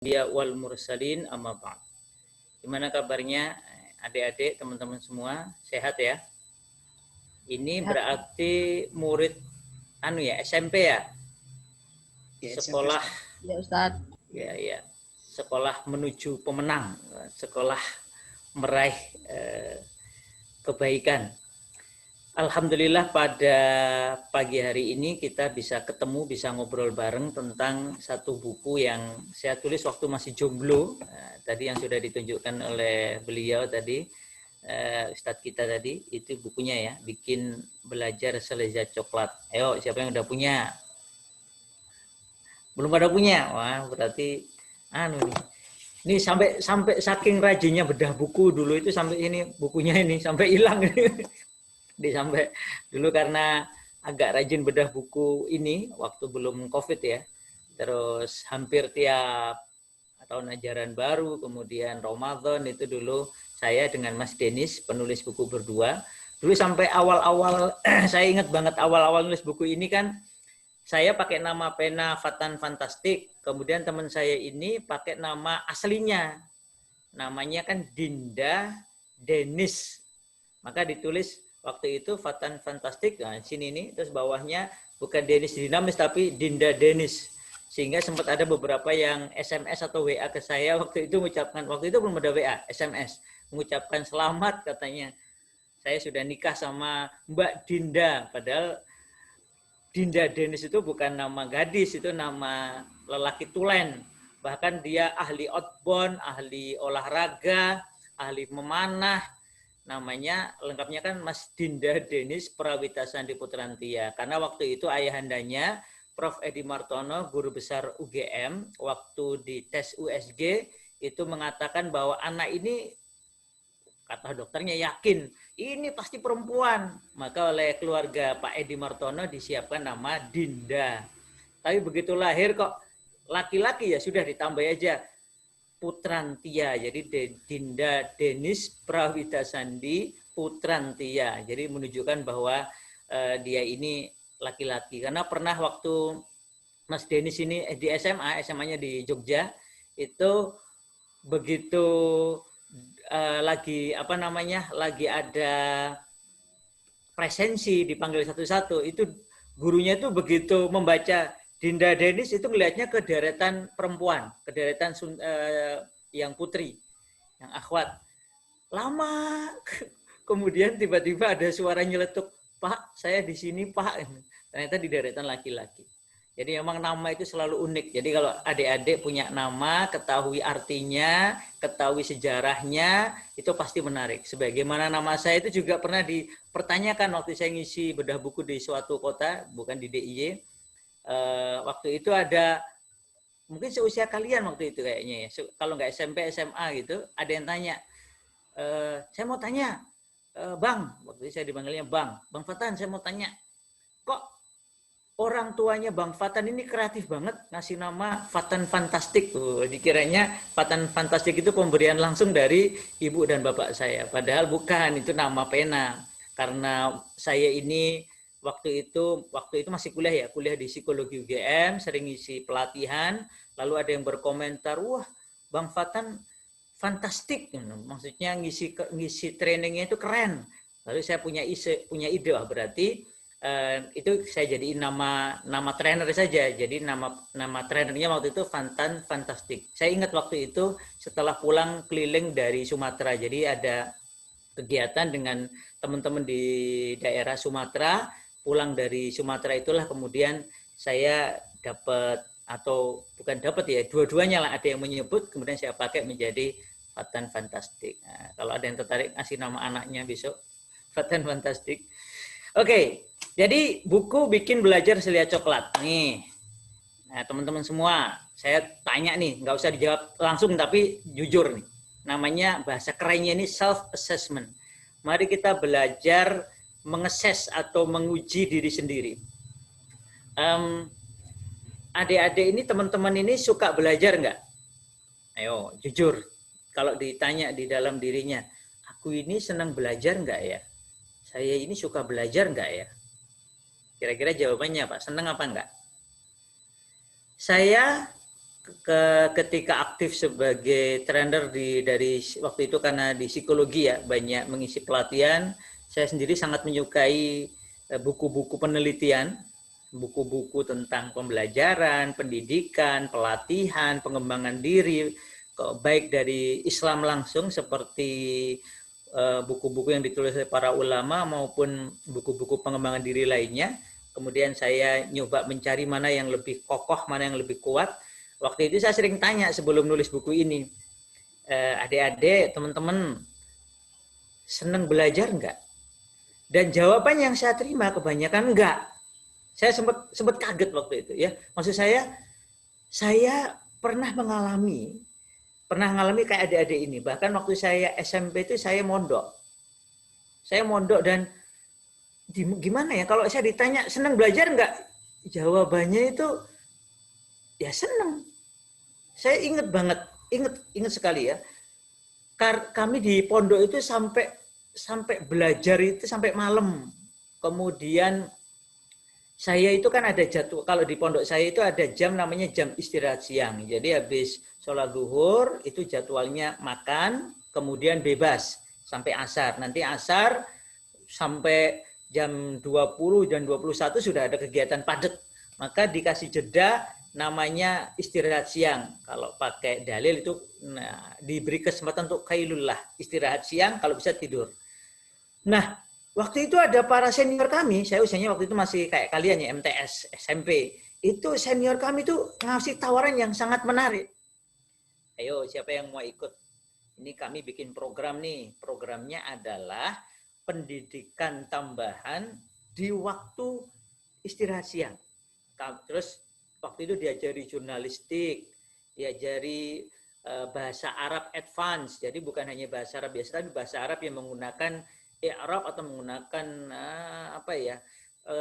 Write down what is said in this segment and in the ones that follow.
Dia wal mursalin amma ba'd. Gimana kabarnya adik-adik, teman-teman semua? Sehat ya? Ini berarti murid SMP ya? Sekolah ya Ustaz. Ya. Sekolah menuju pemenang, sekolah meraih kebaikan. Alhamdulillah pada pagi hari ini kita bisa ketemu, bisa ngobrol bareng tentang satu buku yang saya tulis waktu masih jomblo. Tadi yang sudah ditunjukkan oleh beliau tadi, Ustadz kita tadi, itu bukunya ya, Bikin Belajar Selezat Coklat. Ayo, siapa yang udah punya? Belum pada punya? Wah, berarti ini sampai saking rajinnya bedah buku dulu itu sampai ini bukunya ini sampai hilang. Sampai dulu karena agak rajin bedah buku ini waktu belum COVID ya. Terus hampir tiap tahun ajaran baru, kemudian Ramadan itu dulu saya dengan Mas Denis penulis buku berdua. Dulu sampai awal-awal saya ingat banget awal-awal nulis buku ini kan saya pakai nama pena Fatan Fantastik, kemudian teman saya ini pakai nama aslinya. Namanya kan Dinda Denis. Maka ditulis waktu itu Fatan Fantastik, nah sini nih, terus bawahnya bukan Denis Dinamis tapi Dinda Denis. Sehingga sempat ada beberapa yang SMS atau WA ke saya waktu itu mengucapkan, waktu itu belum ada WA, SMS, mengucapkan selamat katanya. Saya sudah nikah sama Mbak Dinda, padahal Dinda Denis itu bukan nama gadis, itu nama lelaki tulen. Bahkan dia ahli outbound, ahli olahraga, ahli memanah. Namanya lengkapnya kan Mas Dinda Denis Prawita Sandi Putrantia. Karena waktu itu ayahandanya Prof. Edi Martono, guru besar UGM, waktu di tes USG itu mengatakan bahwa anak ini, kata dokternya yakin, ini pasti perempuan. Maka oleh keluarga Pak Edi Martono disiapkan nama Dinda. Tapi begitu lahir kok laki-laki ya sudah ditambah aja Putrantia. Jadi Dinda Denis Prawita Sandi Putrantia. Jadi menunjukkan bahwa dia ini laki-laki. Karena pernah waktu Mas Denis ini di SMA-nya di Jogja, itu begitu lagi ada presensi dipanggil satu-satu, itu gurunya itu begitu membaca Dinda Denis itu melihatnya ke deretan perempuan, ke deretan yang putri, yang akhwat. Lama kemudian tiba-tiba ada suara nyeletuk, "Pak, saya di sini, Pak." Ternyata di deretan laki-laki. Jadi memang nama itu selalu unik. Jadi kalau adik-adik punya nama, ketahui artinya, ketahui sejarahnya, itu pasti menarik. Sebagaimana nama saya itu juga pernah dipertanyakan waktu saya ngisi bedah buku di suatu kota, bukan di DIY. Waktu itu ada, mungkin seusia kalian waktu itu kayaknya ya, kalau nggak SMP, SMA gitu, ada yang tanya, saya mau tanya, Bang, waktu itu saya dipanggilnya Bang Fatan, saya mau tanya, kok orang tuanya Bang Fatan ini kreatif banget ngasih nama Fatan Fantastik. Dikiranya Fatan Fantastik itu pemberian langsung dari ibu dan bapak saya. Padahal bukan, itu nama pena. Karena saya ini waktu itu masih kuliah di psikologi UGM, sering ngisi pelatihan, lalu ada yang berkomentar, "Wah, Bang Fatan fantastik." Maksudnya ngisi trainingnya itu keren. Lalu saya punya ide, berarti itu saya jadi nama trainer saja. Jadi nama trainernya waktu itu Fatan Fantastik. Saya ingat waktu itu setelah pulang keliling dari Sumatera. Jadi ada kegiatan dengan teman-teman di daerah Sumatera. Pulang dari Sumatera itulah kemudian saya dapat, atau bukan dapat ya, dua-duanya lah, ada yang menyebut, kemudian saya pakai menjadi Fatan Fantastik. Nah, kalau ada yang tertarik ngasih nama anaknya besok Fatan Fantastik. Oke, jadi buku Bikin Belajar Selezat Coklat nih. Nah, teman-teman semua, saya tanya nih, nggak usah dijawab langsung tapi jujur nih. Namanya, bahasa kerennya ini self-assessment. Mari kita belajar mengeses atau menguji diri sendiri. Adik-adik ini, teman-teman ini suka belajar nggak? Ayo, jujur. Kalau ditanya di dalam dirinya, aku ini senang belajar nggak ya? Saya ini suka belajar nggak ya? Kira-kira jawabannya apa? Senang apa enggak? Saya ketika aktif sebagai trainer dari waktu itu karena di psikologi ya, banyak mengisi pelatihan, saya sendiri sangat menyukai buku-buku penelitian, buku-buku tentang pembelajaran, pendidikan, pelatihan, pengembangan diri, baik dari Islam langsung seperti buku-buku yang ditulis oleh para ulama maupun buku-buku pengembangan diri lainnya. Kemudian saya nyoba mencari mana yang lebih kokoh, mana yang lebih kuat. Waktu itu saya sering tanya sebelum nulis buku ini, adik-adik, teman-teman, senang belajar enggak? Dan jawaban yang saya terima kebanyakan enggak. Saya sempat kaget waktu itu ya. Maksud saya pernah mengalami kayak adik-adik ini. Bahkan waktu saya SMP itu saya mondok. Saya mondok dan gimana ya, kalau saya ditanya senang belajar enggak? Jawabannya itu ya senang. Saya ingat banget, ingat sekali ya. Kami di pondok itu sampai belajar itu sampai malam. Kemudian saya itu kan ada jadwal, kalau di pondok saya itu ada jam namanya jam istirahat siang. Jadi habis sholat zuhur itu jadwalnya makan, kemudian bebas sampai asar. Nanti asar sampai jam 20 dan 21 sudah ada kegiatan padat. Maka dikasih jeda namanya istirahat siang. Kalau pakai dalil itu diberi kesempatan untuk qailullah, istirahat siang, kalau bisa tidur. Nah, waktu itu ada para senior kami, saya usianya waktu itu masih kayak kalian ya, MTS, SMP. Itu senior kami tuh ngasih tawaran yang sangat menarik. Ayo, siapa yang mau ikut? Ini kami bikin program nih. Programnya adalah pendidikan tambahan di waktu istirahat siang. Terus waktu itu diajari jurnalistik, diajari bahasa Arab advance. Jadi bukan hanya bahasa Arab biasa, tapi bahasa Arab yang menggunakan i'rab atau menggunakan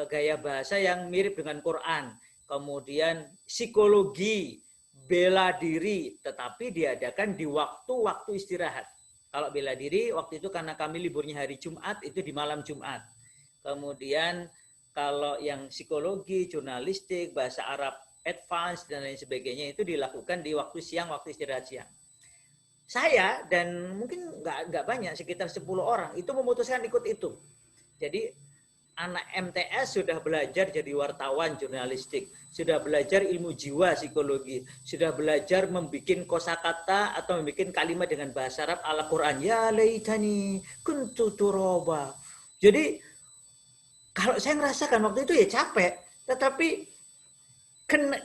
gaya bahasa yang mirip dengan Quran. Kemudian psikologi, bela diri, tetapi diadakan di waktu-waktu istirahat. Kalau bela diri waktu itu karena kami liburnya hari Jumat, itu di malam Jumat. Kemudian kalau yang psikologi, jurnalistik, bahasa Arab advance dan lain sebagainya itu dilakukan di waktu siang, waktu istirahat siang. Saya dan mungkin nggak banyak, sekitar 10 orang itu memutuskan ikut itu. Jadi anak MTS sudah belajar jadi wartawan jurnalistik, sudah belajar ilmu jiwa psikologi, sudah belajar membuat kosakata atau membuat kalimat dengan bahasa Arab ala Quran. Ya laitani kuntu turaba. Jadi kalau saya ngerasakan waktu itu ya capek, tetapi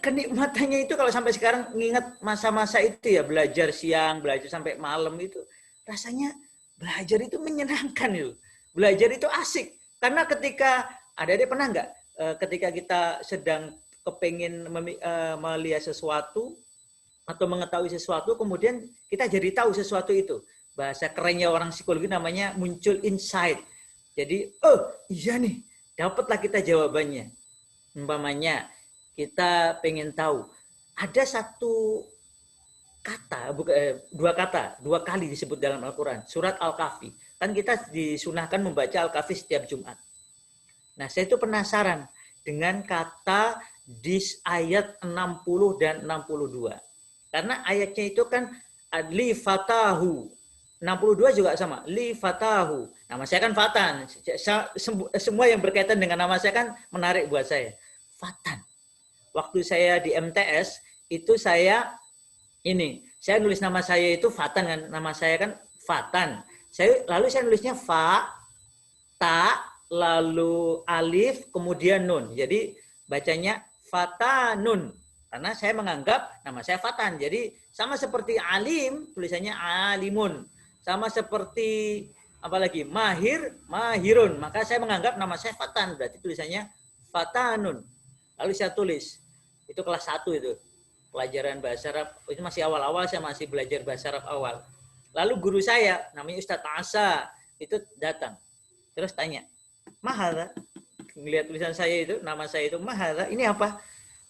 kenikmatannya itu kalau sampai sekarang nginget masa-masa itu ya, belajar siang, belajar sampai malam itu, rasanya belajar itu menyenangkan itu. Belajar itu asik. Karena ketika, adik-adik pernah nggak ketika kita sedang kepingin melihat sesuatu atau mengetahui sesuatu, kemudian kita jadi tahu sesuatu itu. Bahasa kerennya orang psikologi namanya muncul insight. Jadi, oh iya nih, dapatlah kita jawabannya. Umpamanya, kita pengen tahu ada satu kata, dua kali disebut dalam Al-Quran, surat Al-Kahfi. Kan kita disunahkan membaca Al-Kahfi setiap Jumat. Nah, saya itu penasaran dengan kata di ayat 60 dan 62. Karena ayatnya itu kan li fatahu. 62 juga sama, li fatahu. Nama saya kan Fatan. Semua yang berkaitan dengan nama saya kan menarik buat saya. Fatan. Waktu saya di MTS itu saya nulis nama saya itu Fatan kan, nama saya kan Fatan. Lalu saya nulisnya fa, ta, lalu alif, kemudian nun. Jadi bacanya Fatanun. Karena saya menganggap nama saya Fatan. Jadi sama seperti alim, tulisannya alimun. Sama seperti apalagi mahir, mahirun. Maka saya menganggap nama saya Fatan, berarti tulisannya Fatanun. Lalu saya tulis. Itu kelas 1 itu. Pelajaran bahasa Arab. Itu masih awal-awal, saya masih belajar bahasa Arab awal. Lalu guru saya, namanya Ustadz Asa, itu datang. Terus tanya, mahadha? Ngelihat tulisan saya itu, nama saya itu, mahadha? Ini apa?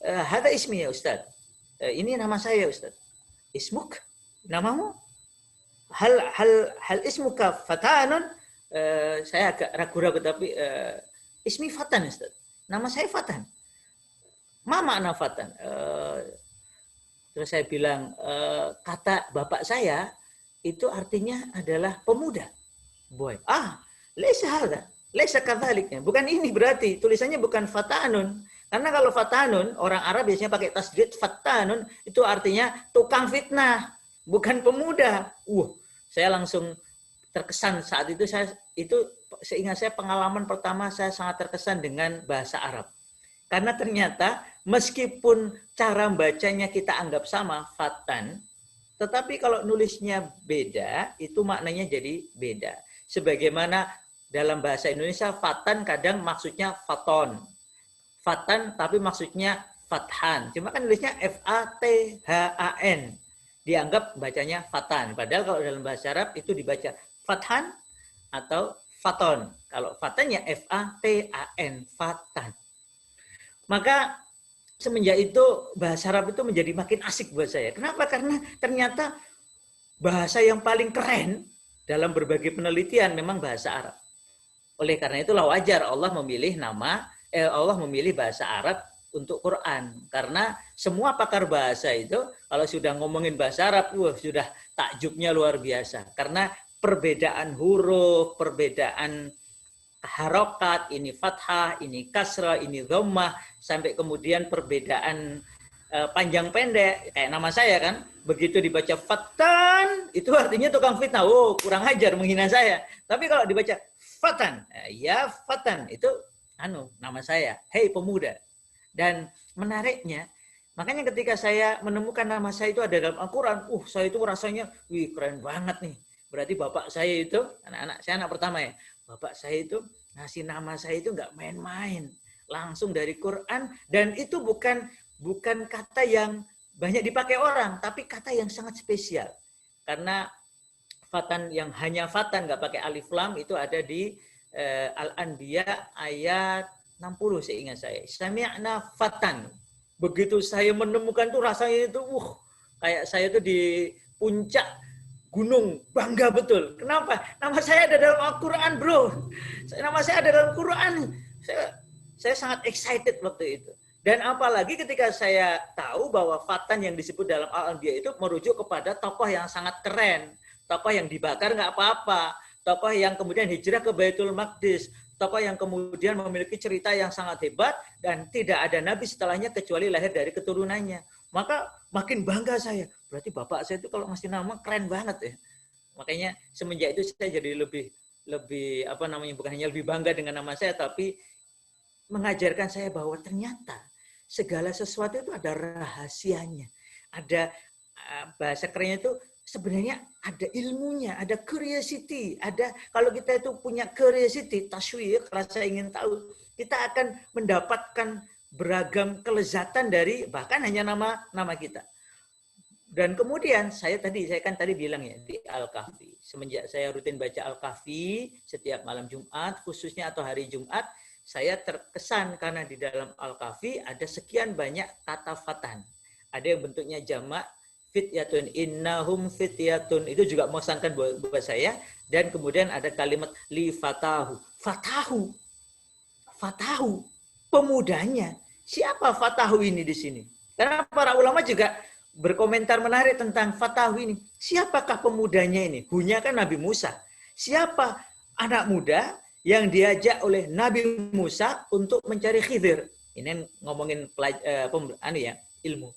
Hadha ismi ya Ustadz. Ini nama saya Ustadz. Ismuk? Namamu? Hal ismuka Fatanun? Saya agak ragu-ragu, tapi ismi Fatan Ustadz. Nama saya Fatan. Ma makna Fatan? Terus saya bilang, kata bapak saya itu artinya adalah pemuda. Boy. Laisa hadza. Laisa kadzalik. Bukan ini berarti. Tulisannya bukan fatanun. Karena kalau fatanun, orang Arab biasanya pakai tasdid fatanun, itu artinya tukang fitnah, bukan pemuda. Saya langsung terkesan saat itu. Seingat saya pengalaman pertama saya sangat terkesan dengan bahasa Arab. Karena ternyata meskipun cara bacanya kita anggap sama, fatan, tetapi kalau nulisnya beda, itu maknanya jadi beda. Sebagaimana dalam bahasa Indonesia, fatan kadang maksudnya faton. Fatan tapi maksudnya fathan. Cuma kan nulisnya F-A-T-H-A-N. Dianggap bacanya fatan. Padahal kalau dalam bahasa Arab itu dibaca fathan atau faton. Kalau fatannya F-A-T-A-N, fatan. Maka semenjak itu bahasa Arab itu menjadi makin asik buat saya. Kenapa? Karena ternyata bahasa yang paling keren dalam berbagai penelitian memang bahasa Arab. Oleh karena itulah wajar Allah memilih bahasa Arab untuk Quran. Karena semua pakar bahasa itu kalau sudah ngomongin bahasa Arab, sudah takjubnya luar biasa. Karena perbedaan huruf, perbedaan harokat, ini fathah, ini kasrah, ini dhammah, sampai kemudian perbedaan panjang pendek, kayak nama saya kan, begitu dibaca fatan, itu artinya tukang fitnah, kurang ajar menghina saya. Tapi kalau dibaca fatan, ya fatan, itu nama saya, hei pemuda. Dan menariknya, makanya ketika saya menemukan nama saya itu ada dalam Al-Quran, saya itu rasanya, keren banget nih. Berarti bapak saya itu, saya anak pertama ya, bapak saya itu ngasih nama saya itu nggak main-main, langsung dari Quran, dan itu bukan kata yang banyak dipakai orang, tapi kata yang sangat spesial. Karena fatan yang hanya fatan nggak pakai alif lam itu ada di Al-Anbiya ayat 60 seingat saya. Sami'na fatan. Begitu saya menemukan tuh rasanya itu kayak saya tuh di puncak gunung, bangga betul. Kenapa? Nama saya ada dalam Al-Quran, bro. Nama saya ada dalam Quran. Saya sangat excited waktu itu. Dan apalagi ketika saya tahu bahwa fatan yang disebut dalam Al-Anbiya itu merujuk kepada tokoh yang sangat keren. Tokoh yang dibakar nggak apa-apa. Tokoh yang kemudian hijrah ke Baitul Maqdis. Tokoh yang kemudian memiliki cerita yang sangat hebat. Dan tidak ada nabi setelahnya kecuali lahir dari keturunannya. Maka makin bangga saya. Berarti bapak saya itu kalau ngasih nama keren banget ya. Makanya semenjak itu saya jadi lebih bukan hanya lebih bangga dengan nama saya, tapi mengajarkan saya bahwa ternyata segala sesuatu itu ada rahasianya. Ada bahasa kerennya itu sebenarnya ada ilmunya, ada curiosity, ada kalau kita itu punya curiosity, tasywiq, rasa ingin tahu, kita akan mendapatkan beragam kelezatan dari bahkan hanya nama kita. Dan kemudian saya kan tadi bilang ya di Al-Kahfi, semenjak saya rutin baca Al-Kahfi setiap malam Jumat khususnya atau hari Jumat, saya terkesan karena di dalam Al-Kahfi ada sekian banyak kata fatan. Ada yang bentuknya jamak, fityatun, innahum fityatun, itu juga mengesankan buat saya. Dan kemudian ada kalimat li fatahu, fatahu, pemudanya. Siapa fatahu ini di sini? Karena para ulama juga berkomentar menarik tentang fatahu ini. Siapakah pemudanya ini? Hunya kan Nabi Musa. Siapa anak muda yang diajak oleh Nabi Musa untuk mencari Khidir? Ini ngomongin ilmu.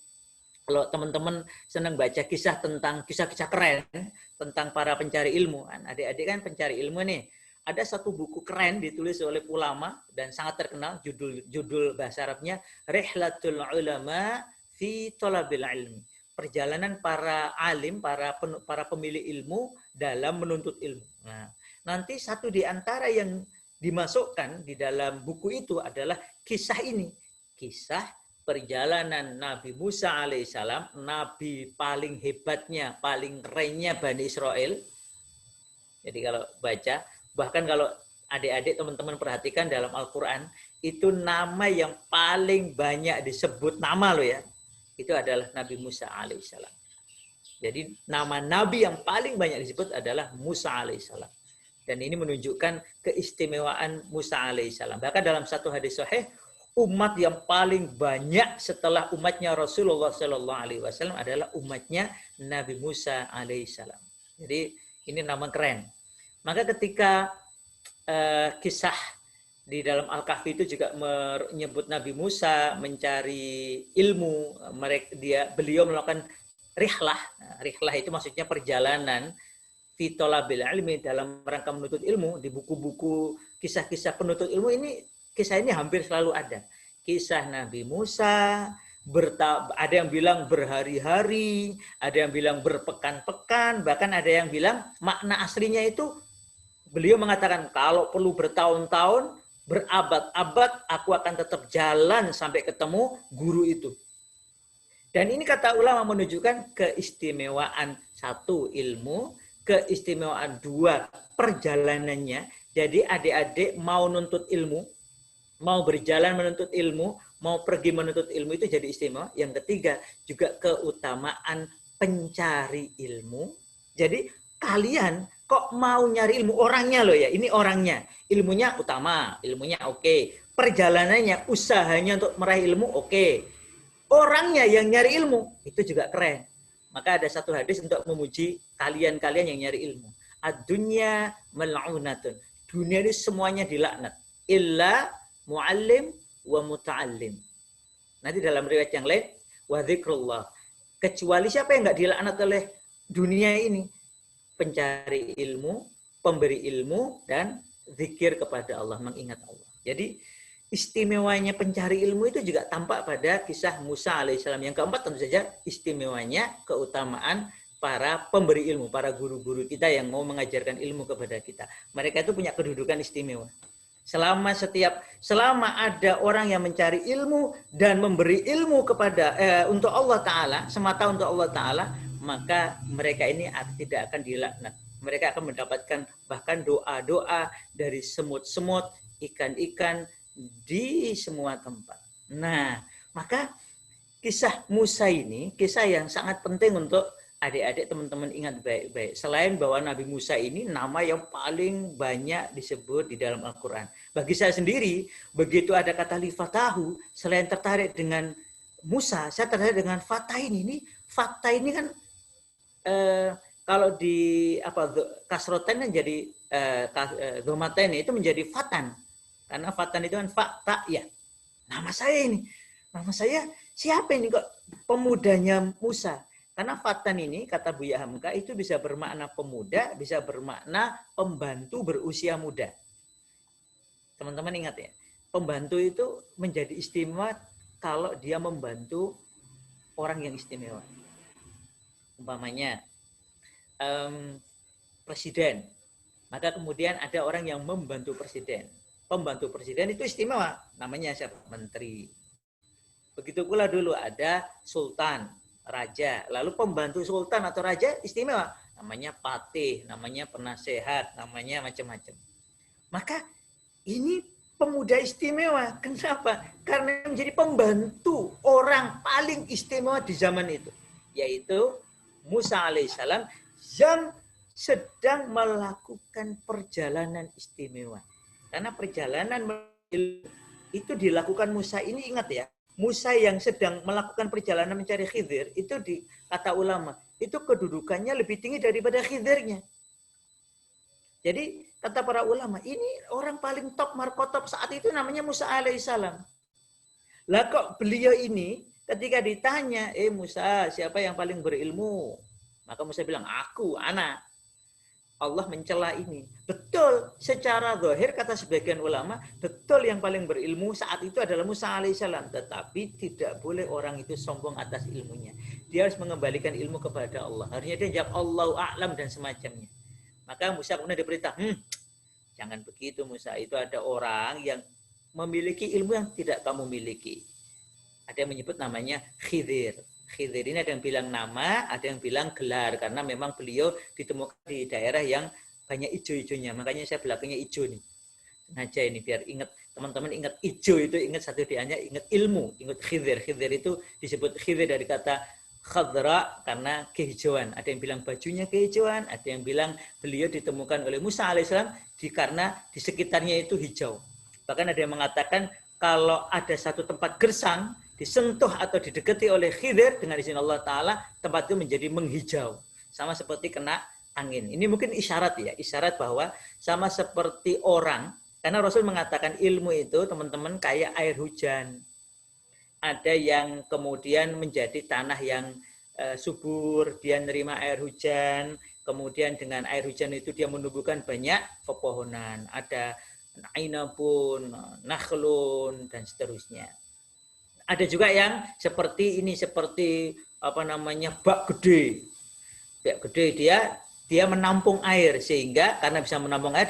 Kalau teman-teman senang baca kisah-kisah keren tentang para pencari ilmu, adik-adik kan pencari ilmu nih. Ada satu buku keren ditulis oleh ulama dan sangat terkenal, judul bahasa Arabnya Rihlatul Ulama fi Thalabil Ilmi. Perjalanan para alim, para pemilih ilmu dalam menuntut ilmu. Nah, nanti satu di antara yang dimasukkan di dalam buku itu adalah kisah ini. Kisah perjalanan Nabi Musa alaihissalam, nabi paling hebatnya, paling kerennya Bani Israel. Jadi kalau baca, bahkan kalau adik-adik teman-teman perhatikan dalam Al-Quran, itu nama yang paling banyak disebut nama loh ya. Itu adalah Nabi Musa alaihissalam. Jadi nama Nabi yang paling banyak disebut adalah Musa alaihissalam. Dan ini menunjukkan keistimewaan Musa alaihissalam. Bahkan dalam satu hadis sahih, umat yang paling banyak setelah umatnya Rasulullah Sallallahu Alaihi Wasallam adalah umatnya Nabi Musa alaihissalam. Jadi ini nama keren. Maka ketika kisah di dalam Al-Kahfi itu juga menyebut Nabi Musa mencari ilmu, beliau melakukan rihlah. Rihlah itu maksudnya perjalanan fi thalabil ilmi, dalam rangka menuntut ilmu. Di buku-buku kisah-kisah penuntut ilmu ini, kisah ini hampir selalu ada. Kisah Nabi Musa, ada yang bilang berhari-hari, ada yang bilang berpekan-pekan, bahkan ada yang bilang makna aslinya itu beliau mengatakan kalau perlu bertahun-tahun, berabad-abad, aku akan tetap jalan sampai ketemu guru itu. Dan ini kata ulama menunjukkan keistimewaan satu ilmu, keistimewaan dua perjalanannya. Jadi adik-adik mau nuntut ilmu, mau berjalan menuntut ilmu, mau pergi menuntut ilmu itu jadi istimewa. Yang ketiga juga keutamaan pencari ilmu. Jadi kalian kok mau nyari ilmu, orangnya loh ya, ini orangnya. Ilmunya utama, ilmunya oke. Perjalanannya, usahanya untuk meraih ilmu oke. Orangnya yang nyari ilmu, itu juga keren. Maka ada satu hadis untuk memuji kalian-kalian yang nyari ilmu. Ad-dunya mal'unatun. Dunia ini semuanya dilaknat. Illa mu'allim wa muta'allim. Nanti dalam riwayat yang lain, wa dzikrullah. Kecuali siapa yang nggak dilaknat oleh dunia ini? Pencari ilmu, pemberi ilmu, dan zikir kepada Allah, mengingat Allah. Jadi istimewanya pencari ilmu itu juga tampak pada kisah Musa alaihissalam. Yang keempat tentu saja istimewanya keutamaan para pemberi ilmu, para guru-guru kita yang mau mengajarkan ilmu kepada kita. Mereka itu punya kedudukan istimewa. Selama ada orang yang mencari ilmu dan memberi ilmu kepada untuk Allah Ta'ala, semata untuk Allah Ta'ala, maka mereka ini tidak akan dilaknat. Mereka akan mendapatkan bahkan doa-doa dari semut-semut, ikan-ikan di semua tempat. Nah, maka kisah Musa ini kisah yang sangat penting untuk adik-adik, teman-teman ingat baik-baik. Selain bahwa Nabi Musa ini nama yang paling banyak disebut di dalam Al-Quran. Bagi saya sendiri, begitu ada kata lifatahu, selain tertarik dengan Musa, saya tertarik dengan Fatahin ini. Fakta ini kan kalau di kasroten kan jadi domaten itu menjadi fatan. Karena fatan itu kan fakta ya. Nama saya siapa ini kok pemudanya Musa? Karena fatan ini kata Buya Hamka itu bisa bermakna pemuda, bisa bermakna pembantu berusia muda. Teman-teman ingat ya, pembantu itu menjadi istimewa kalau dia membantu orang yang istimewa. Umpamanya presiden, maka kemudian ada orang yang membantu presiden. Pembantu presiden itu istimewa, namanya siapa? Menteri. Begitu pula dulu ada sultan, raja. Lalu pembantu sultan atau raja istimewa, namanya patih, namanya penasehat, namanya macam-macam. Maka ini pemuda istimewa. Kenapa? Karena menjadi pembantu orang paling istimewa di zaman itu, yaitu Musa alaihissalam yang sedang melakukan perjalanan istimewa. Karena perjalanan itu dilakukan Musa ini, ingat ya, Musa yang sedang melakukan perjalanan mencari Khidir, itu kata ulama, itu kedudukannya lebih tinggi daripada Khidirnya. Jadi kata para ulama, ini orang paling top, markotop saat itu namanya Musa alaihissalam. Lah kok beliau ini ketika ditanya, Musa, siapa yang paling berilmu? Maka Musa bilang, aku, anak. Allah mencela ini. Betul, secara zahir kata sebagian ulama, betul yang paling berilmu saat itu adalah Musa alaihissalam. Tetapi tidak boleh orang itu sombong atas ilmunya. Dia harus mengembalikan ilmu kepada Allah. Harusnya dia jawab Allahu a'lam dan semacamnya. Maka Musa kemudian diperintah, jangan begitu Musa, itu ada orang yang memiliki ilmu yang tidak kamu miliki. Ada yang menyebut namanya Khidir. Khidir ini ada yang bilang nama, ada yang bilang gelar, karena memang beliau ditemukan di daerah yang banyak ijo-ijonya. Makanya saya belakangnya ijo nih. Sengaja ini biar ingat, teman-teman ingat ijo itu, ingat satu dianya, ingat ilmu, ingat Khidir. Khidir itu disebut Khidir dari kata khadra karena kehijauan. Ada yang bilang bajunya kehijauan, ada yang bilang beliau ditemukan oleh Musa alaihissalam karena di sekitarnya itu hijau. Bahkan ada yang mengatakan kalau ada satu tempat gersang, disentuh atau didekati oleh Khidir dengan izin Allah Ta'ala, tempat itu menjadi menghijau. Sama seperti kena angin. Ini mungkin isyarat ya, isyarat bahwa sama seperti orang, karena Rasul mengatakan ilmu itu teman-teman kayak air hujan. Ada yang kemudian menjadi tanah yang subur, dia nerima air hujan, kemudian dengan air hujan itu dia menumbuhkan banyak pepohonan, ada ainabun, nakhlun, dan seterusnya. Ada juga yang seperti ini, seperti apa namanya, bak gede. Bak gede dia menampung air, sehingga karena bisa menampung air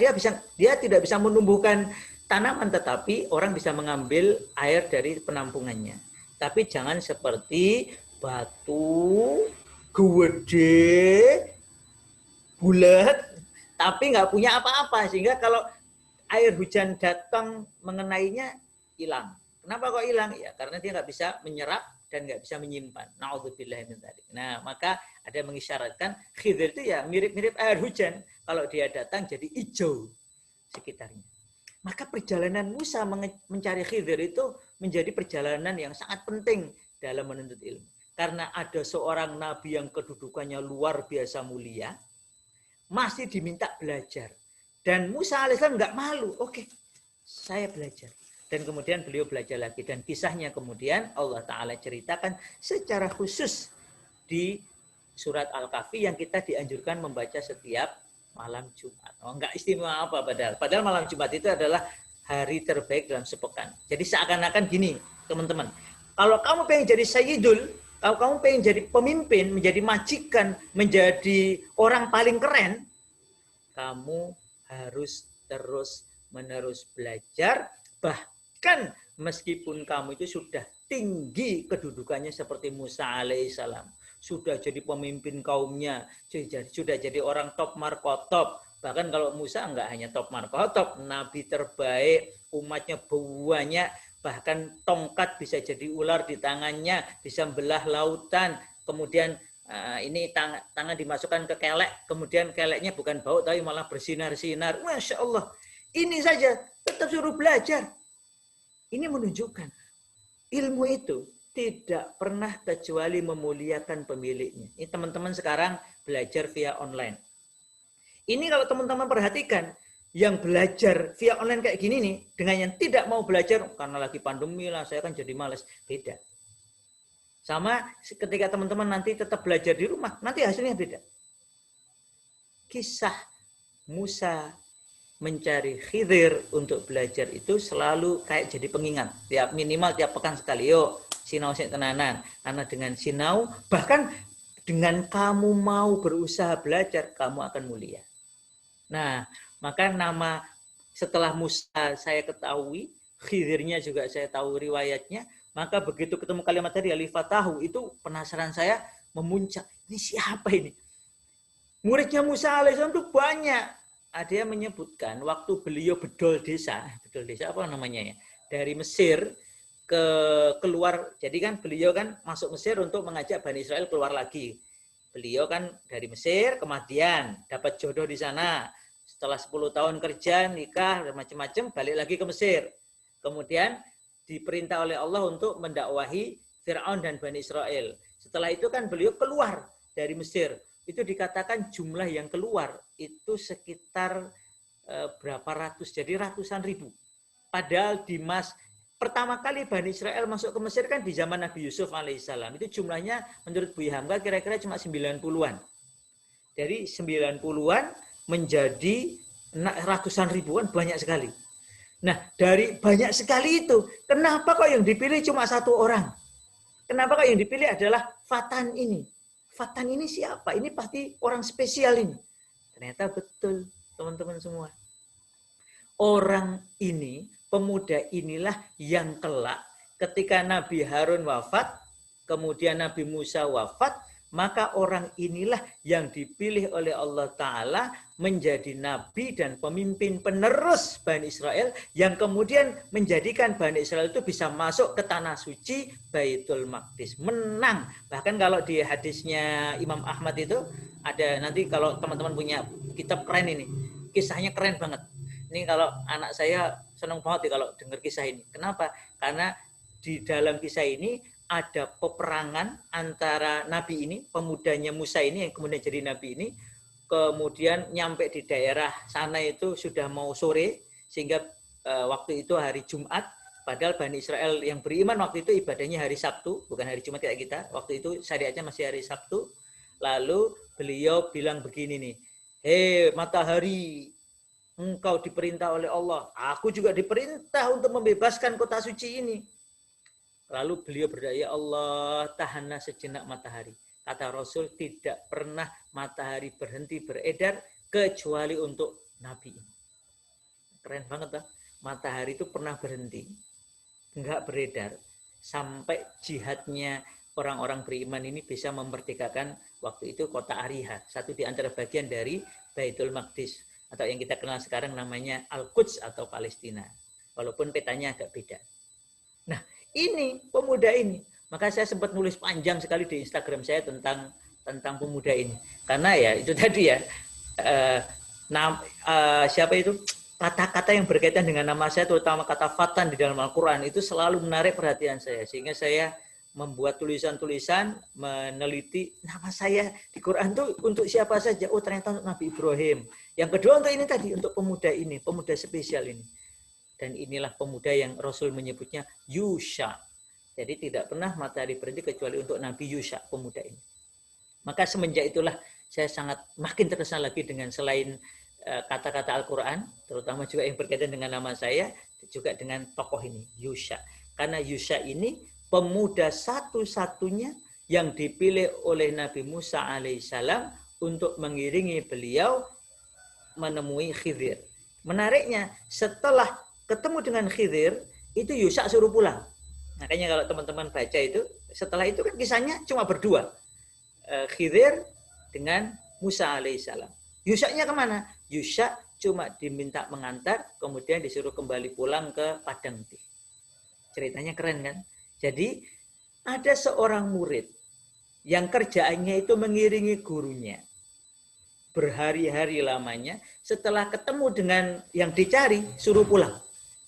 dia tidak bisa menumbuhkan tanaman, tetapi orang bisa mengambil air dari penampungannya. Tapi jangan seperti batu gede bulat tapi nggak punya apa-apa, sehingga kalau air hujan datang mengenainya hilang. Kenapa kok hilang? Ya karena dia nggak bisa menyerap dan nggak bisa menyimpan. Na'udzubillah min dzalik. Nah, maka ada yang mengisyaratkan Khidir itu ya mirip-mirip air hujan. Kalau dia datang jadi hijau sekitarnya. Maka perjalanan Musa mencari Khidir itu menjadi perjalanan yang sangat penting dalam menuntut ilmu. Karena ada seorang nabi yang kedudukannya luar biasa mulia, masih diminta belajar. Dan Musa alaihissalam nggak malu. Oke, saya belajar. Dan kemudian beliau belajar lagi. Dan kisahnya kemudian Allah Ta'ala ceritakan secara khusus di surat Al-Kahfi yang kita dianjurkan membaca setiap malam Jumat. Oh, enggak istimewa apa padahal. Padahal malam Jumat itu adalah hari terbaik dalam sepekan. Jadi seakan-akan gini, teman-teman. Kalau kamu pengen jadi sayyidul, kalau kamu pengen jadi pemimpin, menjadi majikan, menjadi orang paling keren, kamu harus terus-menerus belajar, bahkan meskipun kamu itu sudah tinggi kedudukannya seperti Musa alaihissalam, sudah jadi pemimpin kaumnya, sudah jadi orang top markotop. Bahkan kalau Musa enggak hanya top markotop, nabi terbaik, umatnya banyak, bahkan tongkat bisa jadi ular di tangannya, bisa belah lautan, kemudian ini tangan dimasukkan ke kelek, kemudian keleknya bukan bau tapi malah bersinar-sinar. Masya Allah, ini saja tetap suruh belajar. Ini menunjukkan ilmu itu tidak pernah kecuali memuliakan pemiliknya. Ini teman-teman sekarang belajar via online. Ini kalau teman-teman perhatikan, yang belajar via online kayak gini nih, dengan yang tidak mau belajar, karena lagi pandemi lah, saya kan jadi males. Beda. Sama ketika teman-teman nanti tetap belajar di rumah, nanti hasilnya beda. Kisah Musa mencari Khidir untuk belajar itu selalu kayak jadi pengingat. Minimal tiap pekan sekali, yuk sinau sik tenanan. Karena dengan sinau, bahkan dengan kamu mau berusaha belajar, kamu akan mulia. Nah, maka nama setelah Musa saya ketahui, Khidirnya juga saya tahu riwayatnya, maka begitu ketemu kalimat tadi alifatahu, itu penasaran saya memuncak. Ini siapa ini? Muridnya Musa alaihissalam itu banyak. Ada yang menyebutkan waktu beliau bedol desa apa namanya ya? Dari Mesir keluar, jadi kan beliau kan masuk Mesir untuk mengajak Bani Israel keluar lagi. Beliau kan dari Mesir ke Madian, dapat jodoh di sana. Setelah 10 tahun kerja, nikah, dan macam-macam, balik lagi ke Mesir. Kemudian diperintah oleh Allah untuk mendakwahi Fir'aun dan Bani Israel. Setelah itu kan beliau keluar dari Mesir. Itu dikatakan jumlah yang keluar itu sekitar berapa ratus, jadi ratusan ribu. Padahal pertama kali Bani Israel masuk ke Mesir kan di zaman Nabi Yusuf alaihissalam. Itu jumlahnya menurut Buya Hamka kira-kira cuma 90-an. Dari 90-an menjadi ratusan ribuan, banyak sekali. Nah, dari banyak sekali itu, kenapa kok yang dipilih cuma satu orang? Kenapa kok yang dipilih adalah Fatan ini? Fatan ini siapa? Ini pasti orang spesial ini. Ternyata betul, teman-teman semua. Orang ini, pemuda inilah yang kelak ketika Nabi Harun wafat, kemudian Nabi Musa wafat, maka orang inilah yang dipilih oleh Allah Ta'ala menjadi nabi dan pemimpin penerus Bani Israel yang kemudian menjadikan Bani Israel itu bisa masuk ke tanah suci Baitul Maqdis, menang. Bahkan kalau di hadisnya Imam Ahmad itu ada, nanti kalau teman-teman punya kitab keren ini, kisahnya keren banget. Ini kalau anak saya senang banget kalau dengar kisah ini. Kenapa? Karena di dalam kisah ini ada peperangan antara nabi ini, pemudanya Musa ini yang kemudian jadi nabi ini, kemudian nyampe di daerah sana itu sudah mau sore, sehingga waktu itu hari Jumat, padahal Bani Israel yang beriman waktu itu ibadahnya hari Sabtu, bukan hari Jumat kayak kita. Waktu itu syariatnya masih hari Sabtu. Lalu beliau bilang begini nih, hei matahari, engkau diperintah oleh Allah, aku juga diperintah untuk membebaskan kota suci ini. Lalu beliau berdoa, ya Allah, tahanlah sejenak matahari. Kata Rasul, tidak pernah matahari berhenti beredar kecuali untuk Nabi. Keren banget, kan? Matahari itu pernah berhenti, enggak beredar, sampai jihadnya orang-orang beriman ini bisa memerdekakan waktu itu kota Ariha, satu di antara bagian dari Baitul Maqdis, atau yang kita kenal sekarang namanya Al-Quds atau Palestina. Walaupun petanya agak beda. Nah, ini pemuda ini. Maka saya sempat nulis panjang sekali di Instagram saya tentang pemuda ini. Karena ya itu tadi ya, siapa itu, kata-kata yang berkaitan dengan nama saya, terutama kata Fatan di dalam Al-Quran, itu selalu menarik perhatian saya. Sehingga saya membuat tulisan-tulisan, meneliti nama saya di Quran itu untuk siapa saja. Oh, ternyata untuk Nabi Ibrahim. Yang kedua untuk ini tadi, untuk pemuda ini, pemuda spesial ini. Dan inilah pemuda yang Rasul menyebutnya Yusha. Jadi tidak pernah matahari berhenti kecuali untuk Nabi Yusha, pemuda ini. Maka semenjak itulah saya sangat makin terkesan lagi dengan selain kata-kata Al-Quran, terutama juga yang berkaitan dengan nama saya, juga dengan tokoh ini, Yusha. Karena Yusha ini pemuda satu-satunya yang dipilih oleh Nabi Musa alaihissalam untuk mengiringi beliau menemui Khidir. Menariknya, setelah ketemu dengan Khidir, itu Yusha suruh pulang. Makanya kalau teman-teman baca itu, setelah itu kan kisahnya cuma berdua. Khidir dengan Musa alaihissalam. Yusha-nya kemana? Yusha cuma diminta mengantar, kemudian disuruh kembali pulang ke Padang. Ceritanya keren kan? Jadi ada seorang murid yang kerjaannya itu mengiringi gurunya. Berhari-hari lamanya, setelah ketemu dengan yang dicari, suruh pulang.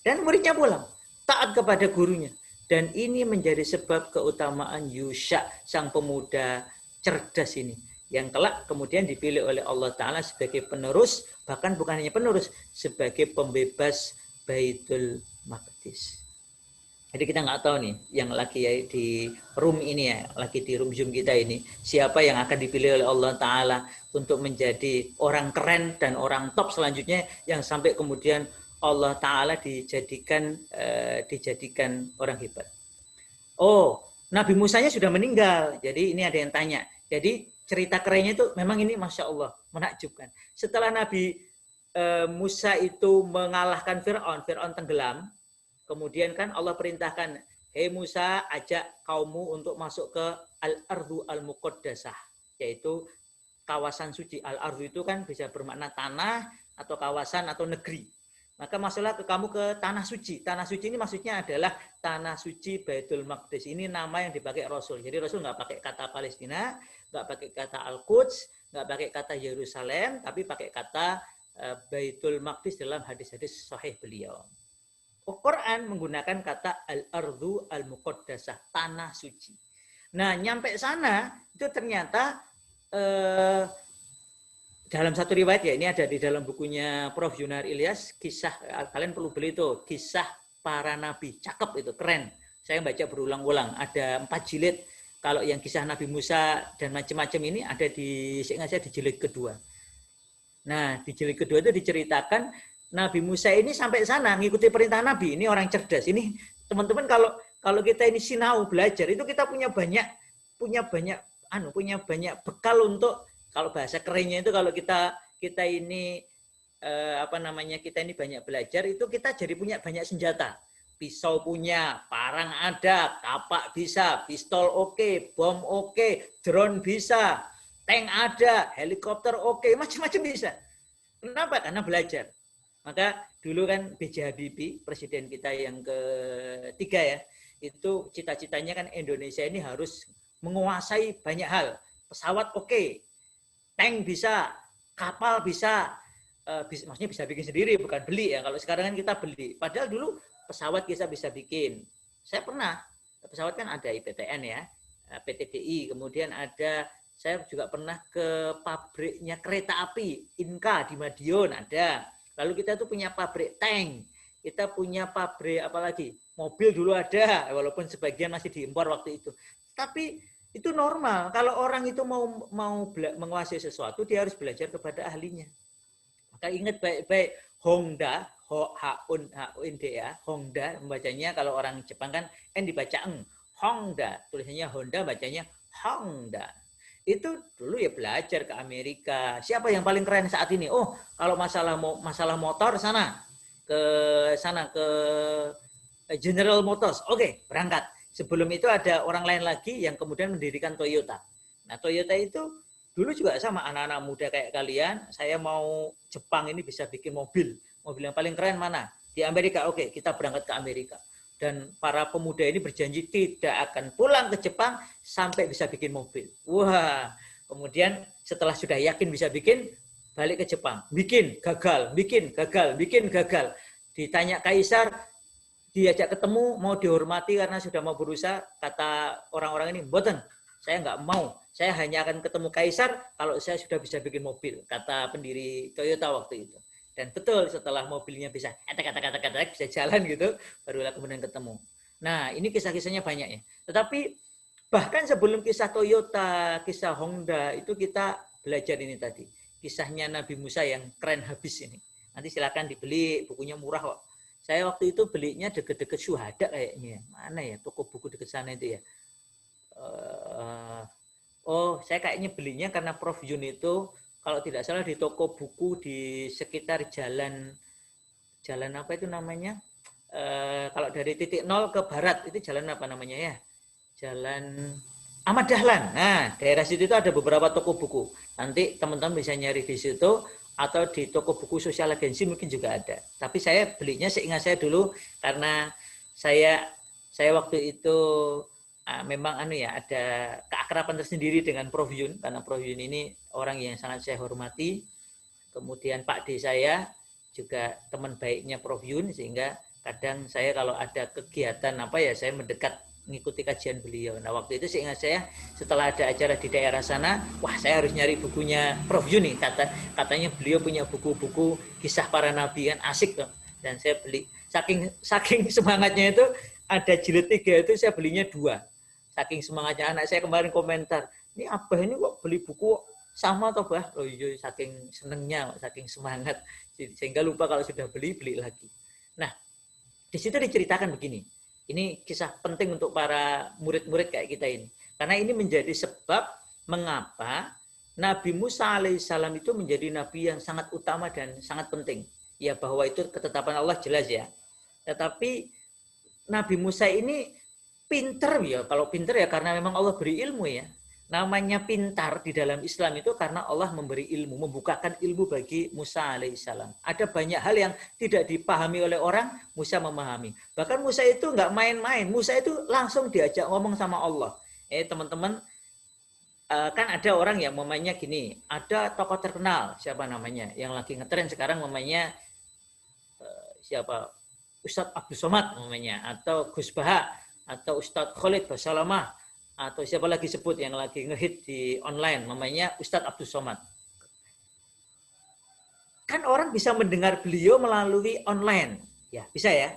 Dan muridnya pulang, taat kepada gurunya. Dan ini menjadi sebab keutamaan Yusha, sang pemuda cerdas ini. Yang kelak kemudian dipilih oleh Allah Ta'ala sebagai penerus, bahkan bukan hanya penerus, sebagai pembebas Baitul Maqdis. Jadi kita nggak tahu nih, yang lagi di room ini ya, lagi di room Zoom kita ini, siapa yang akan dipilih oleh Allah Ta'ala untuk menjadi orang keren dan orang top selanjutnya, yang sampai kemudian Allah Ta'ala dijadikan orang hebat. Oh, Nabi Musanya sudah meninggal. Jadi ini ada yang tanya. Jadi cerita kerennya itu memang ini Masya Allah, menakjubkan. Setelah Nabi Musa itu mengalahkan Fir'aun tenggelam, kemudian kan Allah perintahkan, hei Musa, ajak kaummu untuk masuk ke Al-Ardu Al-Muqaddasah, yaitu kawasan suci. Al-Ardu itu kan bisa bermakna tanah atau kawasan atau negeri. Maka masuklah kamu ke tanah suci. Tanah suci ini maksudnya adalah tanah suci Baitul Maqdis. Ini nama yang dipakai Rasul. Jadi Rasul nggak pakai kata Palestina, nggak pakai kata Al-Quds, nggak pakai kata Yerusalem, tapi pakai kata Baitul Maqdis dalam hadis-hadis sahih beliau. Al-Quran menggunakan kata Al-Ardu Al-Muqaddasah, tanah suci. Nah, nyampe sana itu ternyata dalam satu riwayat, ya ini ada di dalam bukunya Prof. Yunar Ilyas, kisah, kalian perlu beli itu, kisah para nabi, cakep itu, keren. Saya baca berulang-ulang, ada 4 jilid. Kalau yang kisah Nabi Musa dan macam-macam ini ada di jilid kedua. Nah, di jilid kedua itu diceritakan Nabi Musa ini sampai sana ngikuti perintah Nabi. Ini orang cerdas. Ini teman-teman kalau kita ini sinau belajar, itu kita punya banyak bekal untuk, kalau bahasa kerennya itu, kalau kita ini kita ini banyak belajar, itu kita jadi punya banyak senjata. Pisau punya, parang ada, kapak bisa, pistol oke, bom oke, drone bisa, tank ada, helikopter oke, macam-macam bisa. Kenapa? Karena belajar. Maka dulu kan B.J. Habibie, presiden kita yang ketiga ya, itu cita-citanya kan Indonesia ini harus menguasai banyak hal. Pesawat oke, tank bisa, kapal bisa, maksudnya bisa bikin sendiri, bukan beli ya. Kalau sekarang kan kita beli. Padahal dulu pesawat kita bisa bikin. Saya pernah, pesawat kan ada IPTN ya, PTDI, kemudian ada, saya juga pernah ke pabriknya kereta api, Inka di Madiun ada. Lalu kita tuh punya pabrik tank, kita punya pabrik apalagi, mobil dulu ada, walaupun sebagian masih diimpor waktu itu. Tapi itu normal, kalau orang itu mau menguasai sesuatu, dia harus belajar kepada ahlinya. Maka ingat baik-baik, Honda, H-O-N-D ya, Honda membacanya, kalau orang Jepang kan N dibaca eng, Honda, tulisannya Honda, bacanya Honda. Itu dulu ya belajar ke Amerika. Siapa yang paling keren saat ini? Oh, kalau masalah motor sana ke General Motors. Oke, berangkat. Sebelum itu ada orang lain lagi yang kemudian mendirikan Toyota. Nah, Toyota itu dulu juga sama, anak-anak muda kayak kalian, saya mau Jepang ini bisa bikin mobil yang paling keren mana? Di Amerika. Oke, kita berangkat ke Amerika. Dan para pemuda ini berjanji tidak akan pulang ke Jepang sampai bisa bikin mobil. Wah, kemudian setelah sudah yakin bisa bikin, balik ke Jepang. Bikin, gagal. Ditanya kaisar, diajak ketemu, mau dihormati karena sudah mau berusaha, kata orang-orang ini, "Mboten, saya nggak mau. Saya hanya akan ketemu kaisar kalau saya sudah bisa bikin mobil," kata pendiri Toyota waktu itu. Dan betul, setelah mobilnya bisa bisa jalan gitu, barulah kemudian ketemu. Nah, ini kisah-kisahnya banyak ya. Tetapi bahkan sebelum kisah Toyota, kisah Honda, itu kita belajar ini tadi. Kisahnya Nabi Musa yang keren habis ini. Nanti silakan dibeli, bukunya murah kok. Saya waktu itu belinya deket-deket Syuhada kayaknya. Mana ya toko buku deket sana itu ya. Saya kayaknya belinya karena Prof Yun itu kalau tidak salah di toko buku di sekitar jalan apa itu namanya? Kalau dari titik 0 ke barat itu jalan apa namanya ya? Jalan Ahmad Dahlan. Nah, daerah situ itu ada beberapa toko buku. Nanti teman-teman bisa nyari di situ atau di toko buku Sosial Agensi mungkin juga ada. Tapi saya belinya seingat saya dulu karena saya waktu itu memang ada keakraban tersendiri dengan Prof Yun, karena Prof Yun ini orang yang sangat saya hormati. Kemudian Pak D saya juga teman baiknya Prof Yun, sehingga kadang saya kalau ada kegiatan saya mendekat mengikuti kajian beliau. Nah, waktu itu seingat saya setelah ada acara di daerah sana, wah saya harus nyari bukunya Prof Yun nih, katanya beliau punya buku-buku kisah para nabi, kan asik tuh. Dan saya beli, saking semangatnya itu, ada jilid 3 itu saya belinya 2. Saking semangatnya, anak saya kemarin komentar, ini Abah ini kok beli buku sama atau Bah? Oh iya, saking senengnya, saking semangat, sehingga lupa kalau sudah beli lagi. Nah, di situ diceritakan begini. Ini kisah penting untuk para murid-murid kayak kita ini. Karena ini menjadi sebab mengapa Nabi Musa alaihissalam itu menjadi nabi yang sangat utama dan sangat penting. Ya, bahwa itu ketetapan Allah jelas ya. Tetapi Nabi Musa ini pinter ya. Kalau pinter ya karena memang Allah beri ilmu ya. Namanya pintar di dalam Islam itu karena Allah memberi ilmu, membukakan ilmu bagi Musa alaihissalam. Ada banyak hal yang tidak dipahami oleh orang, Musa memahami. Bahkan Musa itu nggak main-main, Musa itu langsung diajak ngomong sama Allah. Teman-teman, kan ada orang yang mamanya gini, ada tokoh terkenal, siapa namanya, yang lagi ngetren sekarang mamanya siapa? Ustadz Abdul Somad namanya, atau Gus Baha, atau Ustadz Khalid Basalamah, atau siapa lagi sebut yang lagi ngehit di online, namanya Ustadz Abdul Somad. Kan orang bisa mendengar beliau melalui online, ya bisa ya.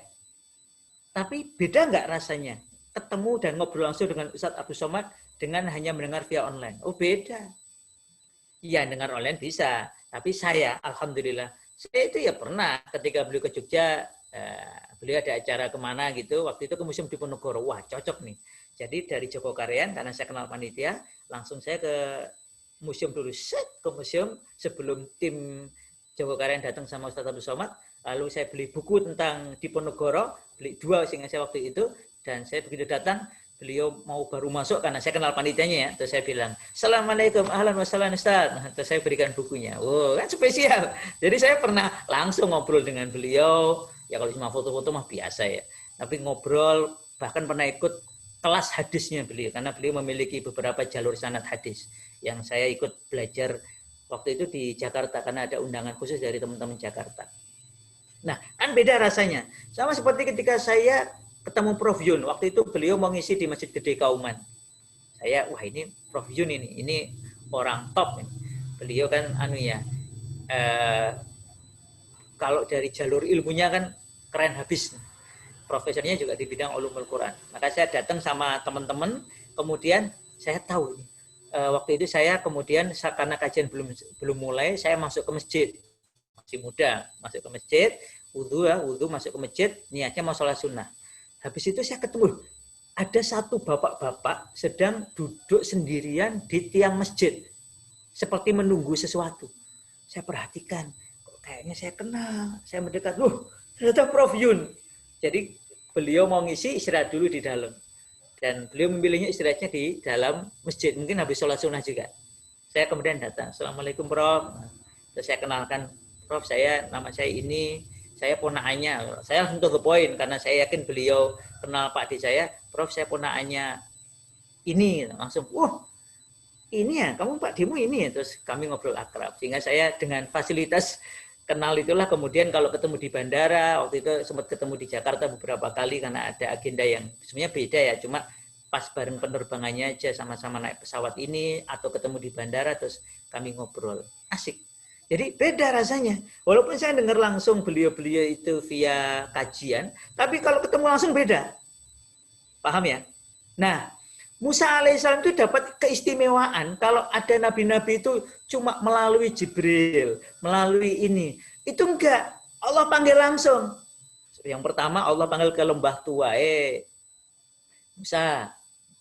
Tapi beda nggak rasanya ketemu dan ngobrol langsung dengan Ustadz Abdul Somad dengan hanya mendengar via online? Oh beda. Iya, dengar online bisa. Tapi saya, alhamdulillah, saya itu ya pernah ketika beliau ke Jogja, beliau ada acara kemana gitu, waktu itu ke Museum Diponegoro. Wah cocok nih. Jadi dari Joko Karyan, karena saya kenal panitia, langsung saya ke museum dulu. Ke museum sebelum tim Joko Karyan datang sama Ustadz Abdul Somad. Lalu saya beli buku tentang Diponegoro, beli 2 seingat saya waktu itu. Dan saya begitu datang, beliau mau baru masuk karena saya kenal panitianya ya. Terus saya bilang, "Assalamualaikum, ahlan wa sahlan Ustaz." Terus saya berikan bukunya. Oh, kan spesial. Jadi saya pernah langsung ngobrol dengan beliau. Ya kalau cuma foto-foto mah biasa ya. Tapi ngobrol, bahkan pernah ikut kelas hadisnya beliau, karena beliau memiliki beberapa jalur sanad hadis yang saya ikut belajar Waktu itu di Jakarta karena ada undangan khusus dari teman-teman Jakarta. Nah, kan beda rasanya. Sama seperti ketika saya ketemu Prof Yun. Waktu itu beliau mau ngisi di Masjid Gede Kauman. Saya, wah ini Prof Yun ini orang top. Beliau kan kalau dari jalur ilmunya kan keren habis. Profesornya juga di bidang ulumul Quran. Maka saya datang sama teman-teman, kemudian saya tahu waktu itu saya kemudian karena kajian belum mulai, saya masuk ke masjid. Masih muda, masuk ke masjid, wudhu masuk ke masjid, niatnya mau sholat sunnah. Habis itu saya ketemu ada satu bapak-bapak sedang duduk sendirian di tiang masjid, seperti menunggu sesuatu. Saya perhatikan, kok kayaknya saya kenal, saya mendekat, ternyata Prof Yun. Jadi beliau mau ngisi istirahat dulu di dalam. Dan beliau memilihnya istirahatnya di dalam masjid. Mungkin habis sholat sunnah juga. Saya kemudian datang. Assalamualaikum Prof. Terus saya kenalkan, Prof nama saya ini. Saya ponakannya. Saya langsung to the point karena saya yakin beliau kenal Pak D saya. Prof saya ponakannya ini. Langsung, ini ya, kamu Pak Demu ini ya. Terus kami ngobrol akrab. Sehingga saya dengan fasilitas kenal itulah kemudian kalau ketemu di bandara, waktu itu sempat ketemu di Jakarta beberapa kali karena ada agenda yang sebenarnya beda ya, cuma pas bareng penerbangannya aja sama-sama naik pesawat ini atau ketemu di bandara terus kami ngobrol. Asik. Jadi beda rasanya. Walaupun saya dengar langsung beliau-beliau itu via kajian, tapi kalau ketemu langsung beda. Paham ya? Nah, Musa alaihissalam itu dapat keistimewaan kalau ada nabi-nabi itu cuma melalui Jibril, melalui ini. Itu enggak. Allah panggil langsung. Yang pertama Allah panggil ke lembah tua. Musa,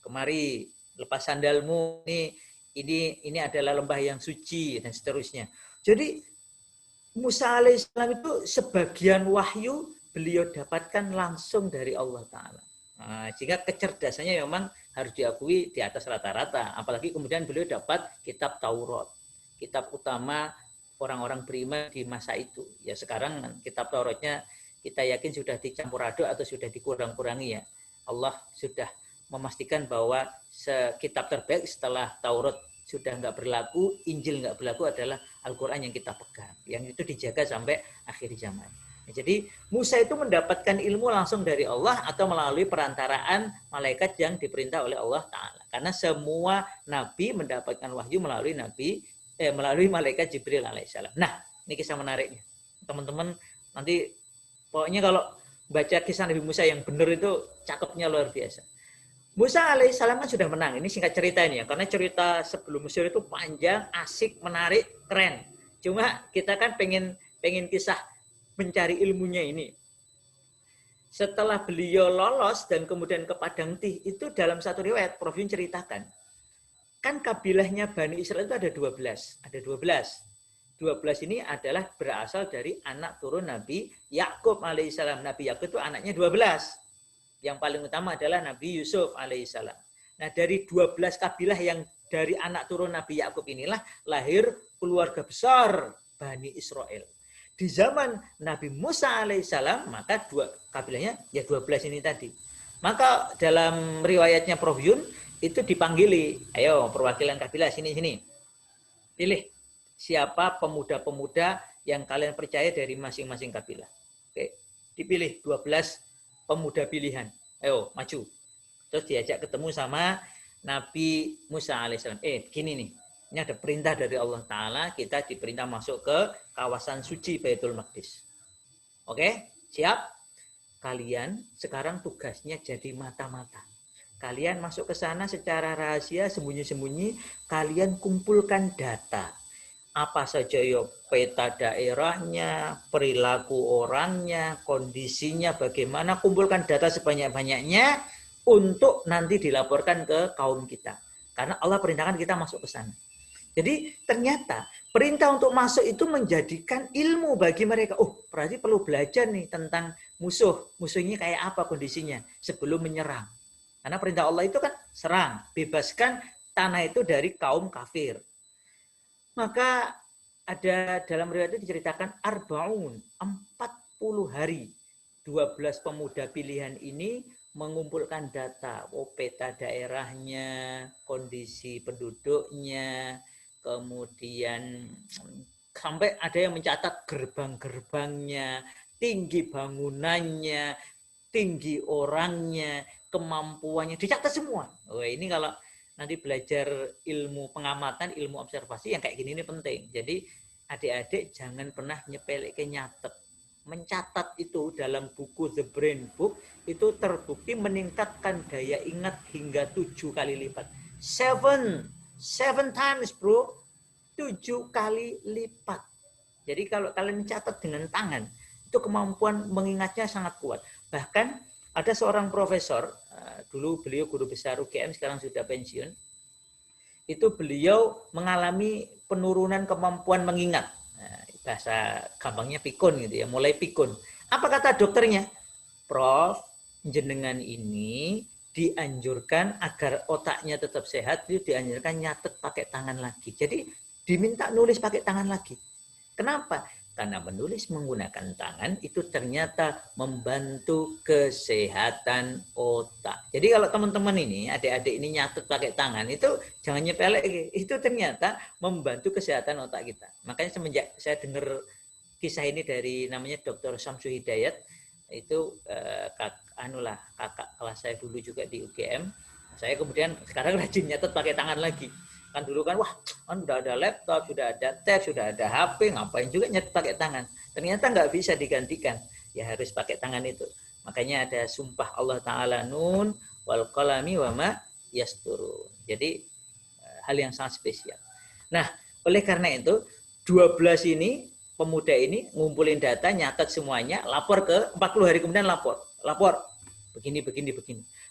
kemari, lepas sandalmu. Ini adalah lembah yang suci dan seterusnya. Jadi Musa alaihissalam itu sebagian wahyu beliau dapatkan langsung dari Allah Ta'ala. Nah, jika kecerdasannya memang harus diakui di atas rata-rata. Apalagi kemudian beliau dapat kitab Taurat, kitab utama orang-orang beriman di masa itu. Ya sekarang kitab Tauratnya kita yakin sudah dicampur aduk atau sudah dikurang-kurangi ya. Allah sudah memastikan bahwa kitab terbaik setelah Taurat sudah nggak berlaku, Injil nggak berlaku adalah Al-Quran yang kita pegang. Yang itu dijaga sampai akhir zaman. Jadi Musa itu mendapatkan ilmu langsung dari Allah atau melalui perantaraan malaikat yang diperintah oleh Allah Ta'ala. Karena semua nabi mendapatkan wahyu melalui malaikat Jibril alaihissalam. Nah, ini kisah menariknya. Teman-teman nanti pokoknya kalau baca kisah Nabi Musa yang benar itu cakepnya luar biasa. Musa alaihissalam kan sudah menang. Ini singkat cerita ini ya. Karena cerita sebelum Mesir itu panjang, asik, menarik, keren. Cuma kita kan pengen kisah mencari ilmunya ini. Setelah beliau lolos dan kemudian ke Padang Tih, itu dalam satu riwayat Prof Yun ceritakan, kan kabilahnya Bani Israel itu ada 12. Ada 12. 12 ini adalah berasal dari anak turun Nabi Yakub alaihissalam. Nabi Yakub itu anaknya 12. Yang paling utama adalah Nabi Yusuf alaihissalam. Nah, dari 12 kabilah yang dari anak turun Nabi Yakub inilah lahir keluarga besar Bani Israel. Di zaman Nabi Musa alaihissalam, maka kabilahnya ya 12 ini tadi. Maka dalam riwayatnya Prof Yun itu dipanggili, ayo perwakilan kabilah sini. Pilih siapa pemuda-pemuda yang kalian percaya dari masing-masing kabilah. Oke, dipilih 12 pemuda pilihan. Ayo maju. Terus diajak ketemu sama Nabi Musa alaihissalam. Begini nih. Ini ada perintah dari Allah Ta'ala, kita diperintah masuk ke kawasan suci Baitul Maqdis. Oke, siap? Kalian sekarang tugasnya jadi mata-mata. Kalian masuk ke sana secara rahasia, sembunyi-sembunyi, kalian kumpulkan data. Apa saja ya peta daerahnya, perilaku orangnya, kondisinya bagaimana, kumpulkan data sebanyak-banyaknya untuk nanti dilaporkan ke kaum kita. Karena Allah perintahkan kita masuk ke sana. Jadi ternyata perintah untuk masuk itu menjadikan ilmu bagi mereka. Berarti perlu belajar nih tentang musuh. Musuhnya kayak apa kondisinya sebelum menyerang. Karena perintah Allah itu kan serang, bebaskan tanah itu dari kaum kafir. Maka ada dalam riwayat itu diceritakan Arbaun, 40 hari. 12 pemuda pilihan ini mengumpulkan data, peta daerahnya, kondisi penduduknya, kemudian sampai ada yang mencatat gerbang-gerbangnya, tinggi bangunannya, tinggi orangnya, kemampuannya, dicatat semua. Wah, ini kalau nanti belajar ilmu pengamatan, ilmu observasi yang kayak gini ini penting. Jadi adik-adik jangan pernah nyepelekin nyatet. Mencatat itu dalam buku The Brain Book itu terbukti meningkatkan daya ingat hingga 7 kali lipat. 7 times bro, 7 kali lipat. Jadi kalau kalian mencatat dengan tangan, itu kemampuan mengingatnya sangat kuat. Bahkan ada seorang profesor, dulu beliau guru besar UGM, sekarang sudah pensiun, itu beliau mengalami penurunan kemampuan mengingat. Bahasa gampangnya pikun gitu ya, mulai pikun. Apa kata dokternya? Prof, jenengan ini dianjurkan agar otaknya tetap sehat, itu dianjurkan nyatet pakai tangan lagi. Jadi diminta nulis pakai tangan lagi. Kenapa? Karena menulis menggunakan tangan itu ternyata membantu kesehatan otak. Jadi kalau teman-teman ini, adik-adik ini nyatet pakai tangan, itu jangan nyepelek, itu ternyata membantu kesehatan otak kita. Makanya semenjak saya dengar kisah ini dari namanya Dr. Syamsu Hidayat, itu kakak kelas saya dulu juga di UGM. Saya kemudian sekarang rajin nyatet pakai tangan lagi. Kan dulu kan, wah, kan udah ada laptop, sudah ada tab, sudah ada HP, ngapain juga nyatet pakai tangan. Ternyata nggak bisa digantikan, ya harus pakai tangan itu. Makanya ada sumpah Allah Ta'ala, nun wal qalami wa ma yasturun. Jadi hal yang sangat spesial. Nah, oleh karena itu 12 ini pemuda ini ngumpulin data, nyatet semuanya, lapor ke 40 hari kemudian lapor. Begini.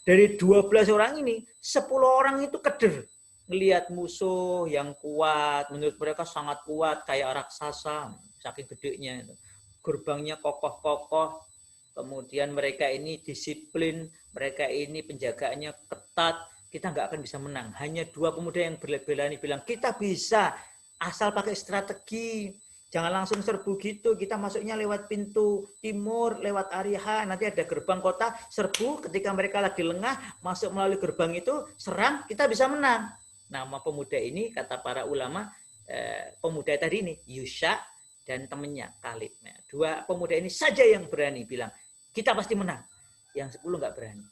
Dari 12 orang ini, 10 orang itu keder. Ngelihat musuh yang kuat, menurut mereka sangat kuat, kayak raksasa, saking gedenya itu. Gerbangnya kokoh-kokoh, kemudian mereka ini disiplin, mereka ini penjagaannya ketat, kita nggak akan bisa menang. Hanya 2 pemuda yang berani bilang, kita bisa, asal pakai strategi. Jangan langsung serbu gitu, kita masuknya lewat pintu timur, lewat Ariha, nanti ada gerbang kota, serbu, ketika mereka lagi lengah, masuk melalui gerbang itu, serang, kita bisa menang. Nama pemuda ini, kata para ulama, pemuda tadi ini, Yusha dan temannya, Kalib. Nah, 2 pemuda ini saja yang berani bilang, kita pasti menang. Yang 10 nggak berani.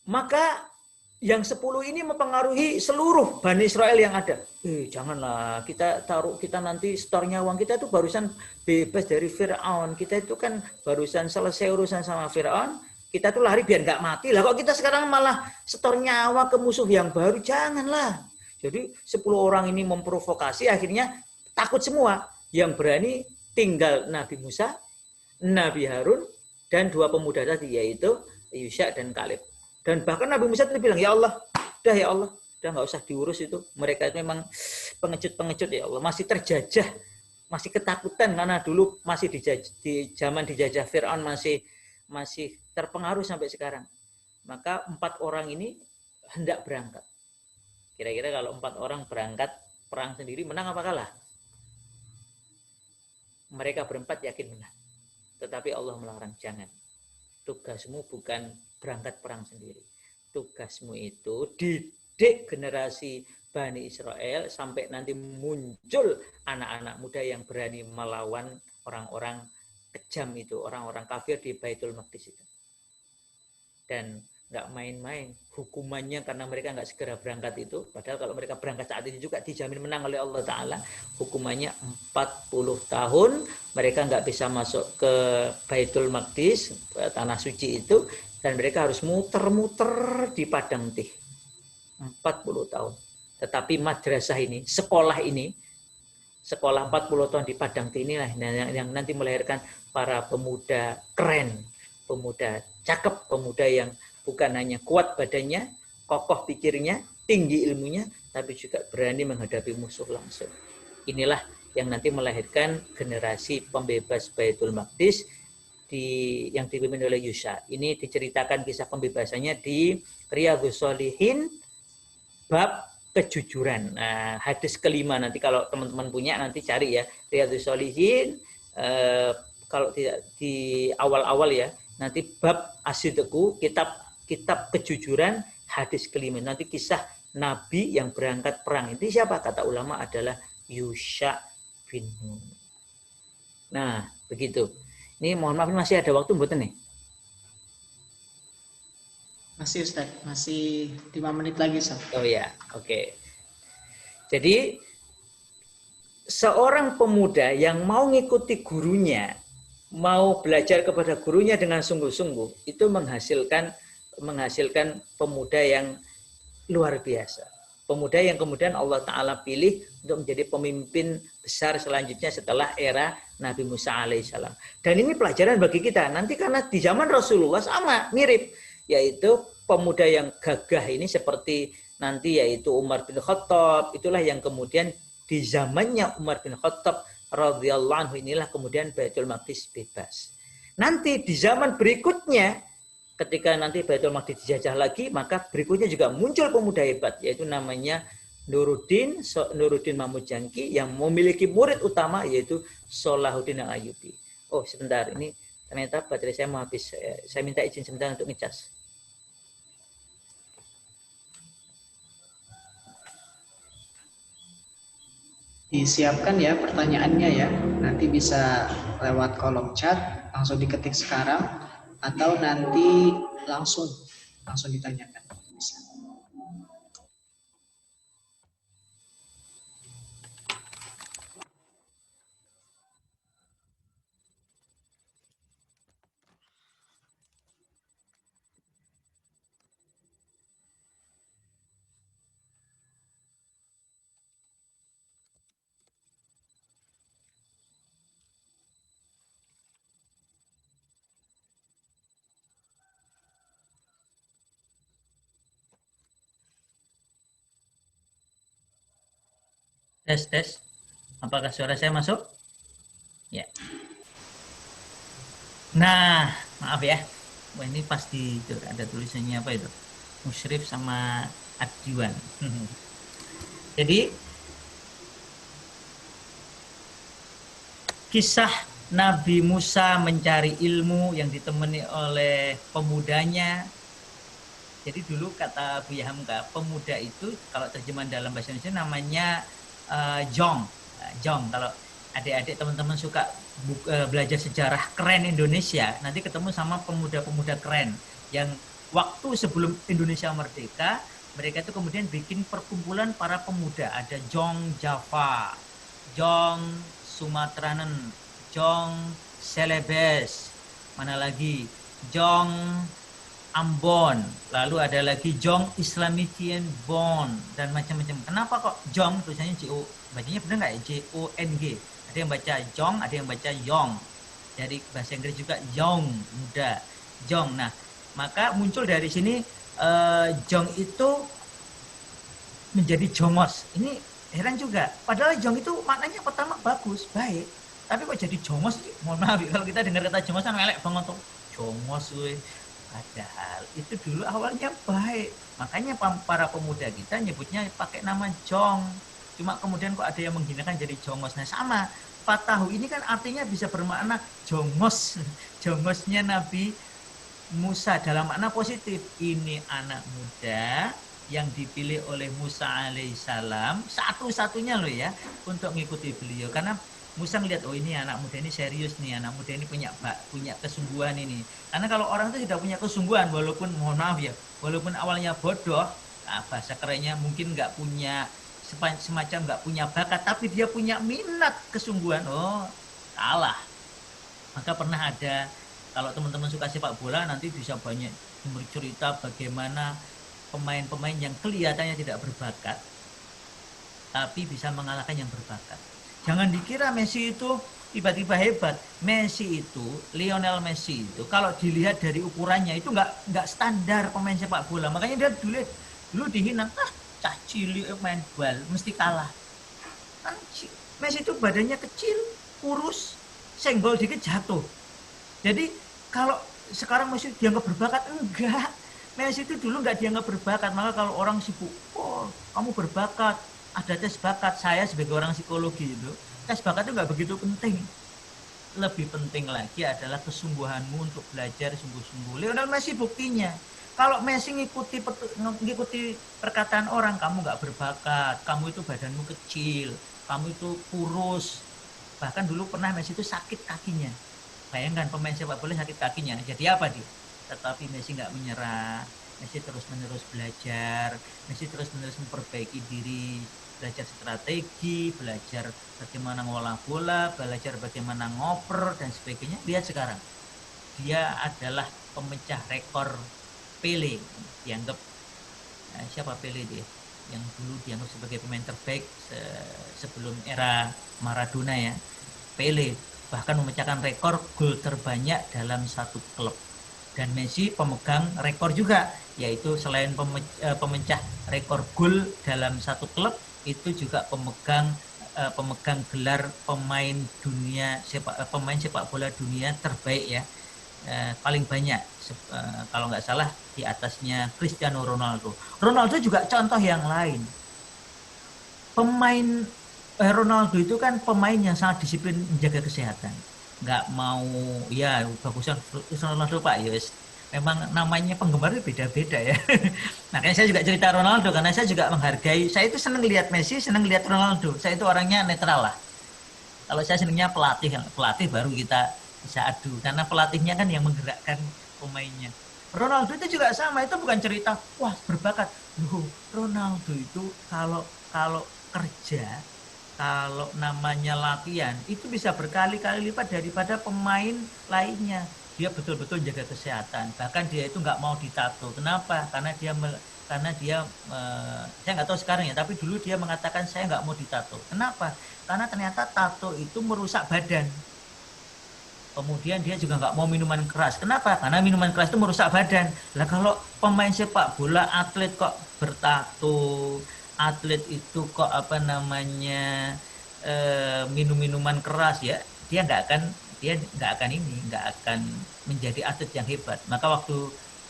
Maka yang 10 ini mempengaruhi seluruh Bani Israel yang ada. Janganlah, kita nanti stornya uang kita itu barusan bebas dari Fir'aun. Kita itu kan barusan selesai urusan sama Fir'aun. Kita tuh lari biar nggak mati lah. Kok kita sekarang malah setor nyawa ke musuh yang baru? Janganlah. Jadi 10 orang ini memprovokasi, akhirnya takut semua. Yang berani tinggal Nabi Musa, Nabi Harun, dan 2 pemuda tadi, yaitu Yusha dan Kalib. Dan bahkan Nabi Musa itu bilang, ya Allah, udah nggak usah diurus itu. Mereka itu memang pengecut ya Allah, masih terjajah, masih ketakutan karena dulu masih di zaman dijajah Fir'aun masih terpengaruh sampai sekarang. Maka 4 orang ini hendak berangkat. Kira-kira kalau 4 orang berangkat perang sendiri, menang apa kalah? Mereka berempat yakin menang. Tetapi Allah melarang, jangan. Tugasmu bukan berangkat perang sendiri. Tugasmu itu didik generasi Bani Israel sampai nanti muncul anak-anak muda yang berani melawan orang-orang kejam itu, orang-orang kafir di Baitul Maqdis itu. Dan nggak main-main hukumannya karena mereka nggak segera berangkat itu. Padahal kalau mereka berangkat saat itu juga dijamin menang oleh Allah Ta'ala. Hukumannya 40 tahun mereka nggak bisa masuk ke Baitul Maqdis, tanah suci itu, dan mereka harus muter-muter di padang tih 40 tahun. Tetapi madrasah ini, sekolah 40 tahun di padang tih inilah yang nanti melahirkan para pemuda keren, pemuda cakep, pemuda yang bukan hanya kuat badannya, kokoh pikirnya, tinggi ilmunya, tapi juga berani menghadapi musuh langsung. Inilah yang nanti melahirkan generasi pembebas Baitul Maqdis yang dipimpin oleh Yusha. Ini diceritakan kisah pembebasannya di Riyadhus Shalihin bab kejujuran. Nah, hadis kelima nanti kalau teman-teman punya nanti cari ya, Riyadhus Shalihin, kalau tidak di awal-awal ya, nanti bab As-Sidqu, kitab kejujuran, hadis kelima. Nanti kisah nabi yang berangkat perang. Itu siapa? Kata ulama adalah Yusha bin Nun. Nah, begitu. Ini mohon maaf masih ada waktu mboten nih? Masih Ustaz, masih 5 menit lagi Ustaz. Oh ya, oke. Jadi seorang pemuda yang mau ngikuti gurunya, mau belajar kepada gurunya dengan sungguh-sungguh, itu menghasilkan pemuda yang luar biasa. Pemuda yang kemudian Allah Ta'ala pilih untuk menjadi pemimpin besar selanjutnya setelah era Nabi Musa alaihissalam. Dan ini pelajaran bagi kita. Nanti karena di zaman Rasulullah sama, mirip. Yaitu pemuda yang gagah ini seperti nanti yaitu Umar bin Khattab. Itulah yang kemudian di zamannya Umar bin Khattab radhiyallahu anhu inilah kemudian Baitul Maqdis bebas. Nanti di zaman berikutnya ketika nanti Baitul Maqdis dijajah lagi, maka berikutnya juga muncul pemuda hebat, yaitu namanya Nuruddin Mahmud Jangki yang memiliki murid utama yaitu Salahuddin Al-Ayyubi. Oh sebentar, ini ternyata baterai saya mau habis. Saya minta izin sebentar untuk ngecas. Disiapkan ya pertanyaannya ya. Nanti bisa lewat kolom chat, langsung diketik sekarang, atau nanti langsung ditanyakan. Bisa. Tes. Apakah suara saya masuk? Ya. Nah, maaf ya. Wah, ini pasti ada tulisannya apa itu? Musyrif sama Adjuan. Jadi kisah Nabi Musa mencari ilmu yang ditemani oleh pemudanya. Jadi dulu kata Buya Hamka, pemuda itu kalau terjemahan dalam bahasa Indonesia namanya Jong. Jong, kalau adik-adik teman-teman suka belajar sejarah keren Indonesia, nanti ketemu sama pemuda-pemuda keren yang waktu sebelum Indonesia merdeka, mereka itu kemudian bikin perkumpulan para pemuda. Ada Jong Java, Jong Sumatranen, Jong Celebes, mana lagi Jong Ambon, lalu ada lagi Jong Islamitian Bon dan macam-macam. Kenapa kok Jong tulisannya JO? Bacanya benar nggak ya? JONG. Ada yang baca Jong, ada yang baca Yong. Dari bahasa Inggris juga Yong, muda. Jong. Nah, maka muncul dari sini Jong itu menjadi jongos. Ini heran juga. Padahal Jong itu maknanya pertama bagus, baik. Tapi kok jadi jongos? Mohon maaf kalau kita dengar kata jongos kan melek banget tuh. Jongos, weh. Padahal itu dulu awalnya baik. Makanya para pemuda kita nyebutnya pakai nama Jong. Cuma kemudian kok ada yang menghinakan jadi jongos. Nah sama, Fatahu ini kan artinya bisa bermakna jongos. Jongosnya Nabi Musa dalam makna positif. Ini anak muda yang dipilih oleh Musa alaihissalam. Satu-satunya loh ya untuk mengikuti beliau. Karena Musa ngelihat, oh ini anak muda ini serius nih, anak muda ini punya kesungguhan ini. Karena kalau orang itu tidak punya kesungguhan, walaupun mohon maaf ya, walaupun awalnya bodoh, nah bahasa kerennya mungkin nggak punya semacam nggak punya bakat, tapi dia punya minat kesungguhan, oh kalah. Maka pernah ada, kalau teman-teman suka sepak bola nanti bisa banyak bercerita bagaimana pemain-pemain yang kelihatannya tidak berbakat, tapi bisa mengalahkan yang berbakat. Jangan dikira Messi itu tiba-tiba hebat. Messi itu, Lionel Messi itu, kalau dilihat dari ukurannya itu nggak standar pemain sepak bola. Makanya dia dulu dihina, cah cilik main bal mesti kalah. Kan Messi itu badannya kecil, kurus, senggol dikit jatuh. Jadi kalau sekarang Messi dianggap berbakat, enggak. Messi itu dulu nggak dianggap berbakat. Maka kalau orang sibuk, oh kamu berbakat, ada tes bakat. Saya sebagai orang psikologi itu, tes bakat itu nggak begitu penting. Lebih penting lagi adalah kesungguhanmu untuk belajar sungguh-sungguh. Lionel Messi buktinya. Kalau Messi ngikuti perkataan orang, kamu nggak berbakat, kamu itu badanmu kecil, kamu itu kurus. Bahkan dulu pernah Messi itu sakit kakinya. Bayangkan pemain sepak bola sakit kakinya. Jadi apa dia? Tetapi Messi nggak menyerah. Messi terus-menerus belajar. Messi terus-menerus memperbaiki diri. Belajar strategi, belajar bagaimana ngolah bola, belajar bagaimana ngoper, dan sebagainya. Lihat sekarang. Dia adalah pemecah rekor Pele. Dianggap, siapa Pele dia? Yang dulu dianggap sebagai pemain terbaik sebelum era Maradona ya. Pele bahkan memecahkan rekor gol terbanyak dalam satu klub. Dan Messi pemegang rekor juga, yaitu selain pemecah rekor gol dalam satu klub, itu juga pemegang gelar pemain sepak bola dunia terbaik ya, paling banyak, kalau nggak salah di atasnya Cristiano Ronaldo. Ronaldo juga contoh yang lain. Ronaldo itu kan pemain yang sangat disiplin menjaga kesehatan. Nggak mau, ya bagusan Ronaldo Pak, yes. Memang namanya penggemar beda-beda ya. Makanya saya juga cerita Ronaldo, karena saya juga menghargai, saya itu senang lihat Messi, senang lihat Ronaldo. Saya itu orangnya netral lah. Kalau saya senangnya pelatih baru kita bisa adu, karena pelatihnya kan yang menggerakkan pemainnya. Ronaldo itu juga sama, itu bukan cerita wah berbakat. Loh, Ronaldo itu kalau kerja, kalau namanya latihan, itu bisa berkali-kali lipat daripada pemain lainnya. Dia betul-betul jaga kesehatan. Bahkan dia itu nggak mau ditato. Kenapa? Karena dia saya nggak tahu sekarang ya, tapi dulu dia mengatakan saya nggak mau ditato. Kenapa? Karena ternyata tato itu merusak badan. Kemudian dia juga nggak mau minuman keras. Kenapa? Karena minuman keras itu merusak badan. Lah kalau pemain sepak bola, atlet kok bertato, atlet itu kok minum minuman keras ya, dia nggak akan menjadi atlet yang hebat. Maka waktu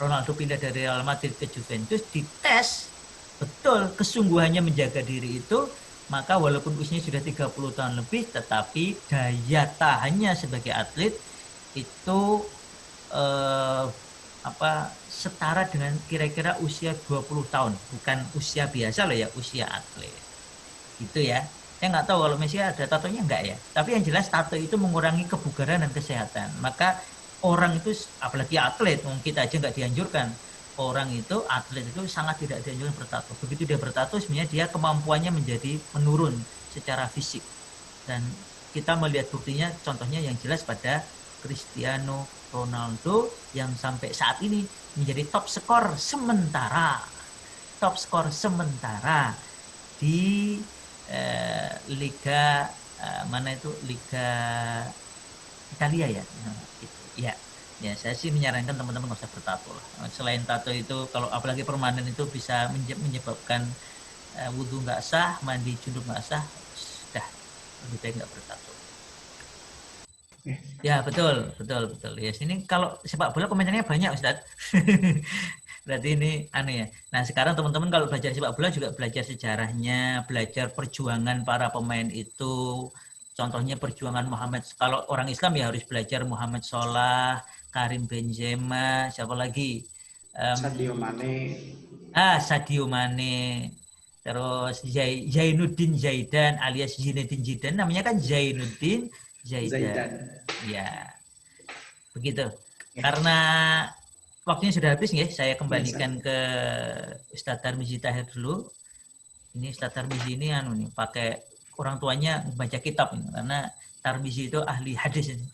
Ronaldo pindah dari Real Madrid ke Juventus, dites betul kesungguhannya menjaga diri itu, maka walaupun usianya sudah 30 tahun lebih, tetapi daya tahannya sebagai atlet itu setara dengan kira-kira usia 20 tahun, bukan usia biasa loh ya, usia atlet. Gitu ya. Saya nggak tahu kalau Messi ada tatonya enggak ya. Tapi yang jelas tato itu mengurangi kebugaran dan kesehatan. Maka orang itu, apalagi atlet, kita aja nggak dianjurkan. Orang itu, atlet itu sangat tidak dianjurkan bertato. Begitu dia bertato, sebenarnya dia kemampuannya menjadi menurun secara fisik. Dan kita melihat buktinya, contohnya yang jelas pada Cristiano Ronaldo yang sampai saat ini menjadi top skor sementara di Liga Liga Italia ya. Ya, saya sih menyarankan teman-teman nggak usah bertato lah. Selain tato itu, kalau apalagi permanen itu bisa menyebabkan wudhu nggak sah, mandi junub nggak sah, sudah lebih baik nggak bertato. Ya betul. Ya sini kalau sepak bola komentarnya banyak Ustadz. Berarti ini aneh ya. Nah sekarang teman-teman kalau belajar sepak bola juga belajar sejarahnya, belajar perjuangan para pemain itu. Contohnya perjuangan Muhammad. Kalau orang Islam ya harus belajar Muhammad Salah, Karim Benzema, siapa lagi? Sadio Mane. Terus Zainuddin Zaidan alias Zinedine Zidane, namanya kan Zainuddin Zaidan. Ya, begitu. Karena waktunya sudah habis ya, saya kembalikan ke Ustadz Tarmizi Tahir dulu. Ini Ustadz Tarmizi ini pakai orang tuanya baca kitab ini, karena Tarmizi itu ahli hadis ini.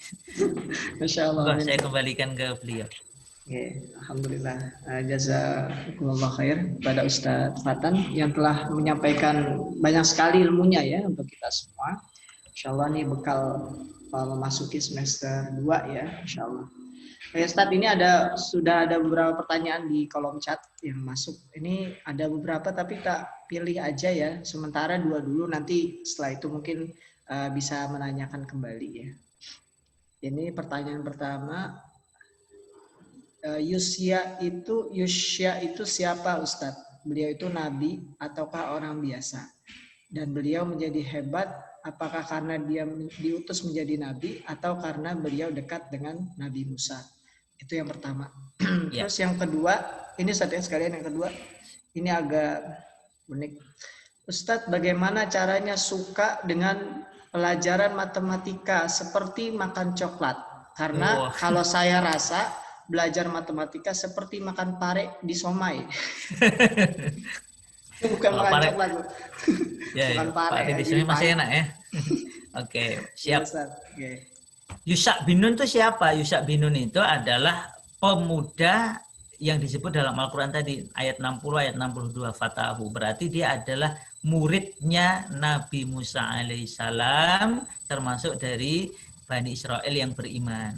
Masya Allah. Saya kembalikan ke beliau. Alhamdulillah. Jazakumullah khair pada Ustadz Fatan yang telah menyampaikan banyak sekali ilmunya ya untuk kita semua. Insya Allah ini bekal memasuki semester 2 ya, insya Allah. Ustadz, ini sudah ada beberapa pertanyaan di kolom chat yang masuk. Ini ada beberapa tapi tak pilih aja ya. Sementara 2 dulu, nanti setelah itu mungkin bisa menanyakan kembali ya. Ini pertanyaan pertama. Yusya itu siapa Ustadz? Beliau itu nabi ataukah orang biasa? Dan beliau menjadi hebat apakah karena dia diutus menjadi nabi atau karena beliau dekat dengan Nabi Musa? Itu yang pertama. Terus yang kedua, ini Ustadz sekalian yang kedua. Ini agak unik. Ustadz, bagaimana caranya suka dengan pelajaran matematika seperti makan coklat? Karena kalau saya rasa belajar matematika seperti makan pare di somai. Bukan makan coklat. Bukan pare di sini masih enak ya. Oke, siap. Oke. Yusak bin Nun itu siapa? Yusak bin Nun itu adalah pemuda yang disebut dalam Al-Quran tadi, ayat 60, ayat 62, Fatahu. Berarti dia adalah muridnya Nabi Musa alaihissalam, termasuk dari Bani Israel yang beriman.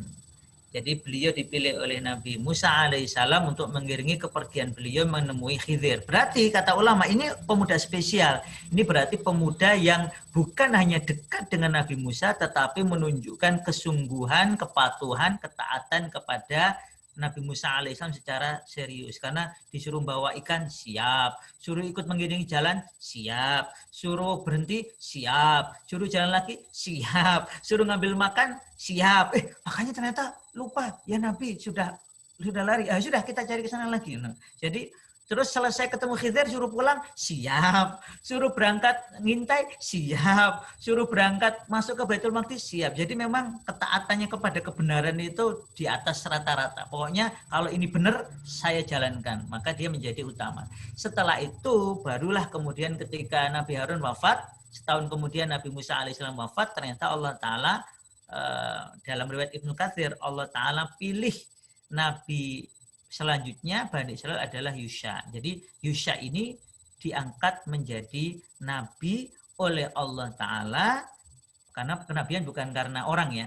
Jadi beliau dipilih oleh Nabi Musa alaihissalam untuk mengiringi kepergian beliau menemui Khidir. Berarti kata ulama ini pemuda spesial. Ini berarti pemuda yang bukan hanya dekat dengan Nabi Musa, tetapi menunjukkan kesungguhan, kepatuhan, ketaatan kepada Nabi Musa alaihissalam secara serius. Karena disuruh bawa ikan, siap. Suruh ikut mengiringi jalan, siap. Suruh berhenti, siap. Suruh jalan lagi, siap. Suruh ngambil makan, siap. Makanya ternyata lupa, ya Nabi sudah lari. Sudah kita cari ke sana lagi. Jadi terus selesai ketemu Khidir, suruh pulang, siap. Suruh berangkat ngintai, siap. Suruh berangkat masuk ke Baitul Maqdis, siap. Jadi memang ketaatannya kepada kebenaran itu di atas rata-rata. Pokoknya kalau ini benar, saya jalankan. Maka dia menjadi utama. Setelah itu, barulah kemudian ketika Nabi Harun wafat, setahun kemudian Nabi Musa alaihissalam wafat, ternyata Allah Ta'ala, dalam riwayat Ibnu Katsir, Allah Ta'ala pilih Nabi selanjutnya Bani Israel adalah Yusha. Jadi Yusha ini diangkat menjadi nabi oleh Allah Ta'ala, karena kenabian bukan karena orang ya.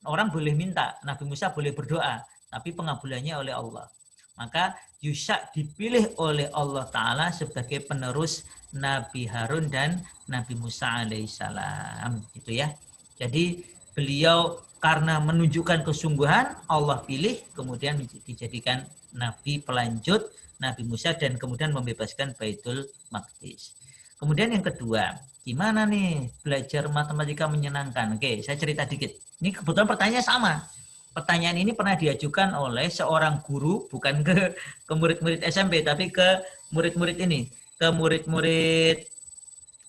Orang boleh minta, Nabi Musa boleh berdoa, tapi pengabulannya oleh Allah. Maka Yusha dipilih oleh Allah Ta'ala sebagai penerus Nabi Harun dan Nabi Musa alaihissalam. Itu ya. Jadi beliau karena menunjukkan kesungguhan, Allah pilih, kemudian dijadikan Nabi pelanjut Nabi Musa dan kemudian membebaskan Baitul Maqdis. Kemudian yang kedua, gimana nih belajar matematika menyenangkan? Oke, saya cerita dikit. Ini kebetulan pertanyaan sama. Pertanyaan ini pernah diajukan oleh seorang guru, bukan ke murid-murid SMP, tapi ke murid-murid ini, ke murid-murid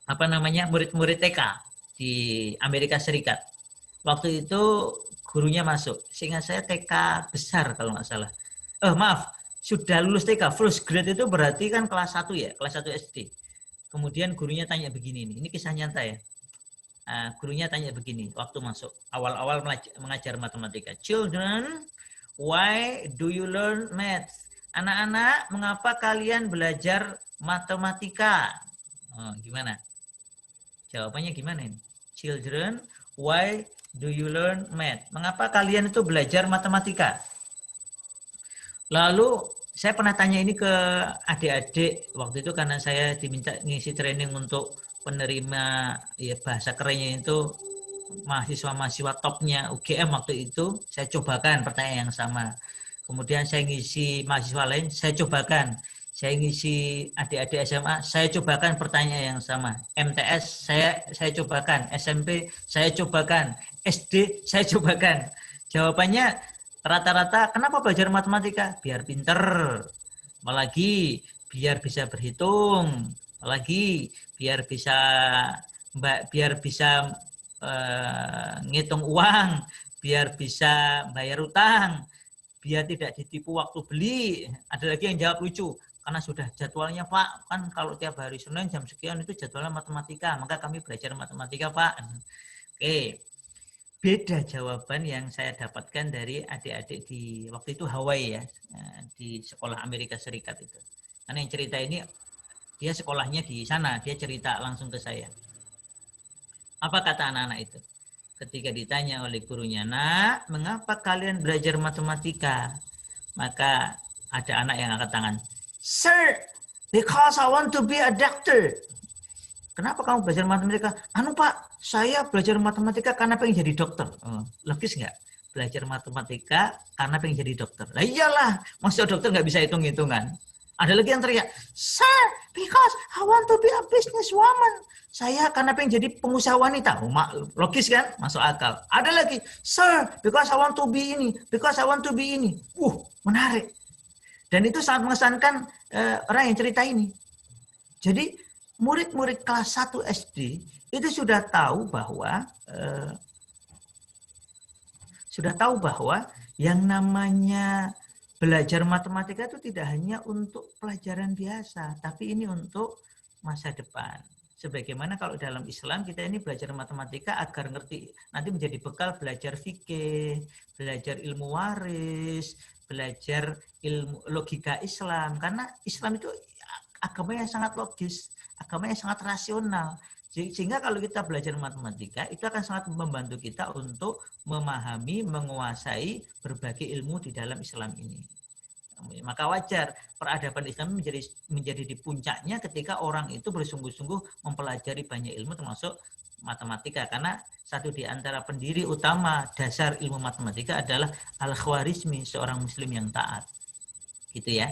murid-murid TK di Amerika Serikat. Waktu itu gurunya masuk, seingat saya TK besar kalau nggak salah. Maaf, sudah lulus TK, first grade itu berarti kan kelas 1 ya, kelas 1 SD. Kemudian gurunya tanya begini, ini kisah nyata ya. Gurunya tanya begini, waktu masuk, awal-awal mengajar matematika. Children, why do you learn math? Anak-anak, mengapa kalian belajar matematika? Gimana? Jawabannya gimana ini? Children, why do you learn math? Mengapa kalian itu belajar matematika? Lalu saya pernah tanya ini ke adik-adik waktu itu karena saya diminta ngisi training untuk penerima ya bahasa kerennya itu mahasiswa-mahasiswa topnya UGM waktu itu. Saya cobakan pertanyaan yang sama. Kemudian saya ngisi mahasiswa lain, saya cobakan. Saya ngisi adik-adik SMA, saya cobakan pertanyaan yang sama. MTS saya cobakan, SMP saya cobakan, SD saya cobakan. Jawabannya rata-rata, kenapa belajar matematika? Biar pinter, apalagi biar bisa berhitung, apalagi biar bisa ngitung uang, biar bisa bayar utang, biar tidak ditipu waktu beli. Ada lagi yang jawab lucu, karena sudah jadwalnya Pak, kan kalau tiap hari Senin jam sekian itu jadwalnya matematika, maka kami belajar matematika Pak. Oke. Beda jawaban yang saya dapatkan dari adik-adik di waktu itu Hawaii ya, di sekolah Amerika Serikat itu. Karena yang cerita ini dia sekolahnya di sana, dia cerita langsung ke saya. Apa kata anak-anak itu? Ketika ditanya oleh gurunya, "Nak, mengapa kalian belajar matematika?" Maka ada anak yang angkat tangan. "Sir, because I want to be a doctor." Kenapa kamu belajar matematika? Pak, saya belajar matematika karena pengen jadi dokter. Logis nggak? Belajar matematika karena pengen jadi dokter. Lah iyalah, maksud dokter nggak bisa hitung-hitungan. Ada lagi yang teriak, "Sir, because I want to be a businesswoman." Saya karena pengen jadi pengusaha wanita. Logis kan? Masuk akal. Ada lagi, "Sir, because I want to be ini, because I want to be ini." Menarik. Dan itu sangat mengesankan orang yang cerita ini. Jadi murid-murid kelas 1 SD itu sudah tahu bahwa yang namanya belajar matematika itu tidak hanya untuk pelajaran biasa, tapi ini untuk masa depan. Sebagaimana kalau dalam Islam kita ini belajar matematika agar ngerti, nanti menjadi bekal belajar fikih, belajar ilmu waris, belajar ilmu logika Islam. Karena Islam itu agama yang sangat logis, agama yang sangat rasional. Sehingga kalau kita belajar matematika, itu akan sangat membantu kita untuk memahami, menguasai berbagai ilmu di dalam Islam ini. Maka wajar peradaban Islam menjadi di puncaknya ketika orang itu bersungguh-sungguh mempelajari banyak ilmu termasuk matematika. Karena satu di antara pendiri utama dasar ilmu matematika adalah Al-Khwarizmi, seorang muslim yang taat. Gitu ya.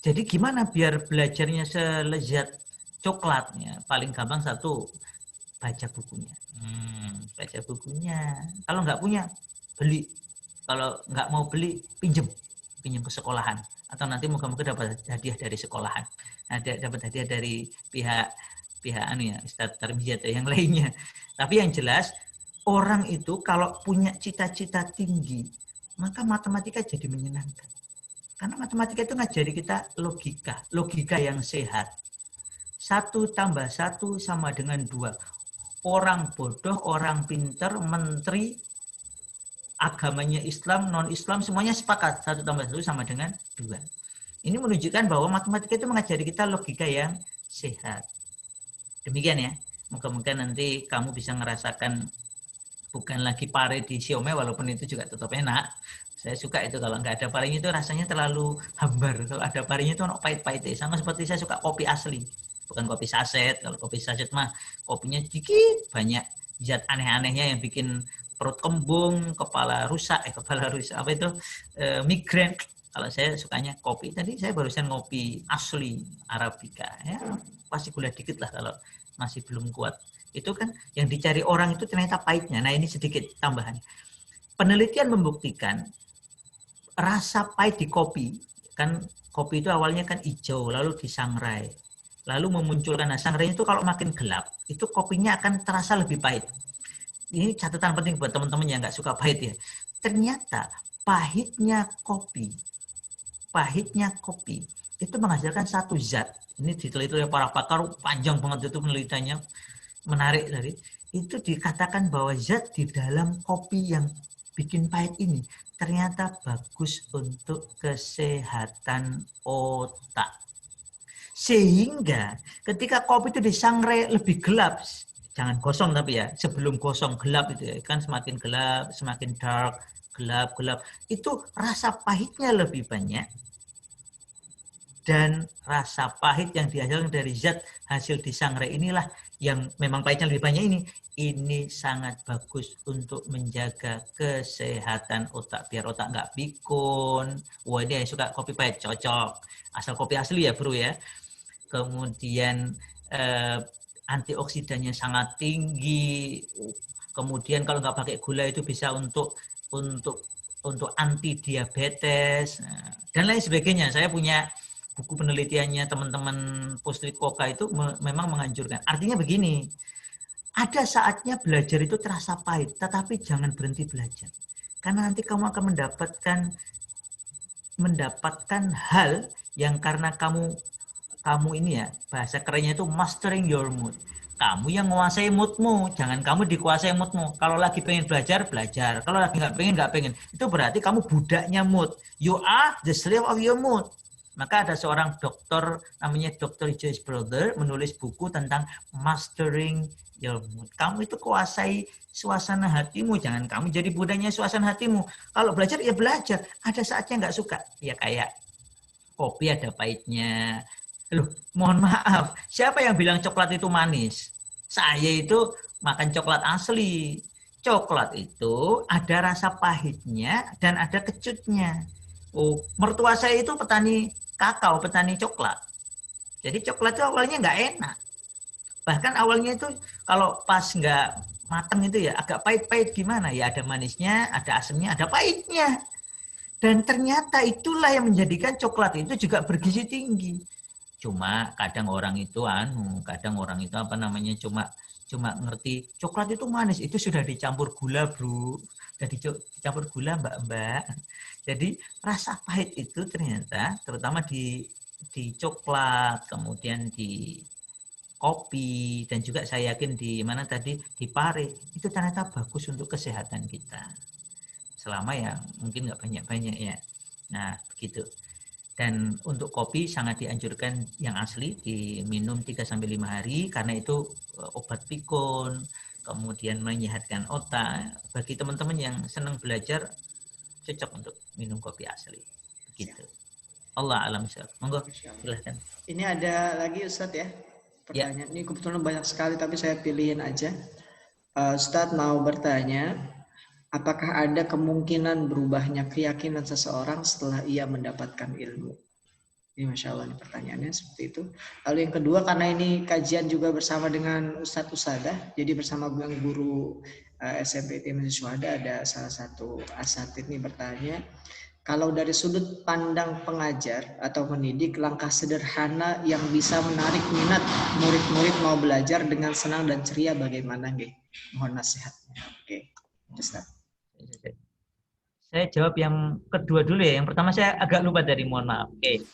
Jadi gimana biar belajarnya selezat coklatnya? Paling gampang satu, baca bukunya. Baca bukunya. Kalau nggak punya, beli. Kalau nggak mau beli, pinjem ke sekolahan. Atau nanti moga-moga dapat hadiah dari sekolahan. Dapat hadiah dari pihak Ustadz Tarmiyat yang lainnya. Tapi yang jelas, orang itu kalau punya cita-cita tinggi, maka matematika jadi menyenangkan. Karena matematika itu ngajari kita logika yang sehat. 1 tambah 1 sama dengan 2. Orang bodoh, orang pinter, menteri, agamanya Islam, non-Islam, semuanya sepakat 1 tambah 1 sama dengan 2. Ini menunjukkan bahwa matematika itu mengajari kita logika yang sehat. Demikian ya. Moga-moga nanti kamu bisa ngerasakan bukan lagi pare di siomay, walaupun itu juga tetap enak. Saya suka itu kalau nggak ada parenya itu rasanya terlalu hambar. Kalau ada parenya itu pahit-pahit. Sama seperti saya suka kopi asli. Bukan kopi saset. Kalau kopi saset mah kopinya dikit, banyak zat aneh-anehnya yang bikin perut kembung, kepala rusak, migrain. Kalau saya sukanya kopi. Tadi saya barusan ngopi asli Arabica. Ya, pasti gula dikit lah kalau masih belum kuat. Itu kan yang dicari orang itu ternyata pahitnya. Nah ini sedikit tambahan. Penelitian membuktikan rasa pahit di kopi, kan kopi itu awalnya kan hijau, lalu disangrai. Lalu memunculkan, sangrai itu kalau makin gelap, itu kopinya akan terasa lebih pahit. Ini catatan penting buat teman-teman yang nggak suka pahit ya. Ternyata pahitnya kopi itu menghasilkan satu zat. Ini diteliti oleh para pakar, panjang banget itu penelitiannya, menarik tadi. Itu dikatakan bahwa zat di dalam kopi yang bikin pahit ini ternyata bagus untuk kesehatan otak. Sehingga ketika kopi itu disangrai lebih gelap, jangan gosong tapi ya, sebelum gosong gelap itu ya, kan semakin gelap, semakin dark, gelap, itu rasa pahitnya lebih banyak. Dan rasa pahit yang dihasilkan dari zat hasil disangrai inilah yang memang pahitnya lebih banyak ini sangat bagus untuk menjaga kesehatan otak, biar otak nggak pikun. Wah ini yang suka kopi pahit cocok, asal kopi asli ya bro ya. Kemudian antioksidannya sangat tinggi. Kemudian kalau nggak pakai gula itu bisa untuk anti diabetes dan lain sebagainya. Saya punya buku penelitiannya teman-teman Postikoka itu memang menganjurkan. Artinya begini, ada saatnya belajar itu terasa pahit, tetapi jangan berhenti belajar. Karena nanti kamu akan mendapatkan hal yang karena kamu ini ya, bahasa kerennya itu mastering your mood. Kamu yang menguasai moodmu, jangan kamu dikuasai moodmu. Kalau lagi pengen belajar. Kalau lagi nggak pengen. Itu berarti kamu budaknya mood. You are the slave of your mood. Maka ada seorang dokter, namanya Dr. Joyce Brother, menulis buku tentang mastering your mood. Kamu itu kuasai suasana hatimu, jangan kamu jadi budaknya suasana hatimu. Kalau belajar, ya belajar. Ada saatnya nggak suka. Ya kayak kopi ada pahitnya. Loh, mohon maaf, siapa yang bilang coklat itu manis? Saya itu makan coklat asli. Coklat itu ada rasa pahitnya dan ada kecutnya. Oh, mertua saya itu petani kakao, petani coklat. Jadi coklat itu awalnya nggak enak. Bahkan awalnya itu kalau pas nggak mateng itu ya agak pahit-pahit gimana? Ya ada manisnya, ada asamnya, ada pahitnya. Dan ternyata itulah yang menjadikan coklat itu juga bergizi tinggi. Cuma kadang orang itu apa namanya cuma ngerti coklat itu manis, itu sudah dicampur gula, Bro. Sudah dicampur gula, Mbak-mbak. Jadi rasa pahit itu ternyata terutama di coklat, kemudian di kopi, dan juga saya yakin di mana tadi di pare, itu ternyata bagus untuk kesehatan kita. Selama ya mungkin nggak banyak-banyak ya. Nah, begitu. Dan untuk kopi sangat dianjurkan yang asli diminum 3-5 hari karena itu obat pikun, kemudian menyehatkan otak. Bagi teman-teman yang senang belajar cocok untuk minum kopi asli. Begitu. Allah alam syarif. Monggo silahkan. Ini ada lagi Ustadz ya pertanyaan. Ini kebetulan banyak sekali tapi saya pilihin aja. Ustadz mau bertanya, apakah ada kemungkinan berubahnya keyakinan seseorang setelah ia mendapatkan ilmu? Ini Masya Allah, ini pertanyaannya seperti itu. Lalu yang kedua, karena ini kajian juga bersama dengan Ustadz Usadah, jadi bersama guru SMP Timnas Syuhada, ada salah satu asatidz ini bertanya, kalau dari sudut pandang pengajar atau pendidik, langkah sederhana yang bisa menarik minat murid-murid mau belajar dengan senang dan ceria bagaimana? Mohon nasihatnya. Oke, Ustadz. Saya jawab yang kedua dulu ya. Yang pertama saya agak lupa dari, mohon maaf. Oke.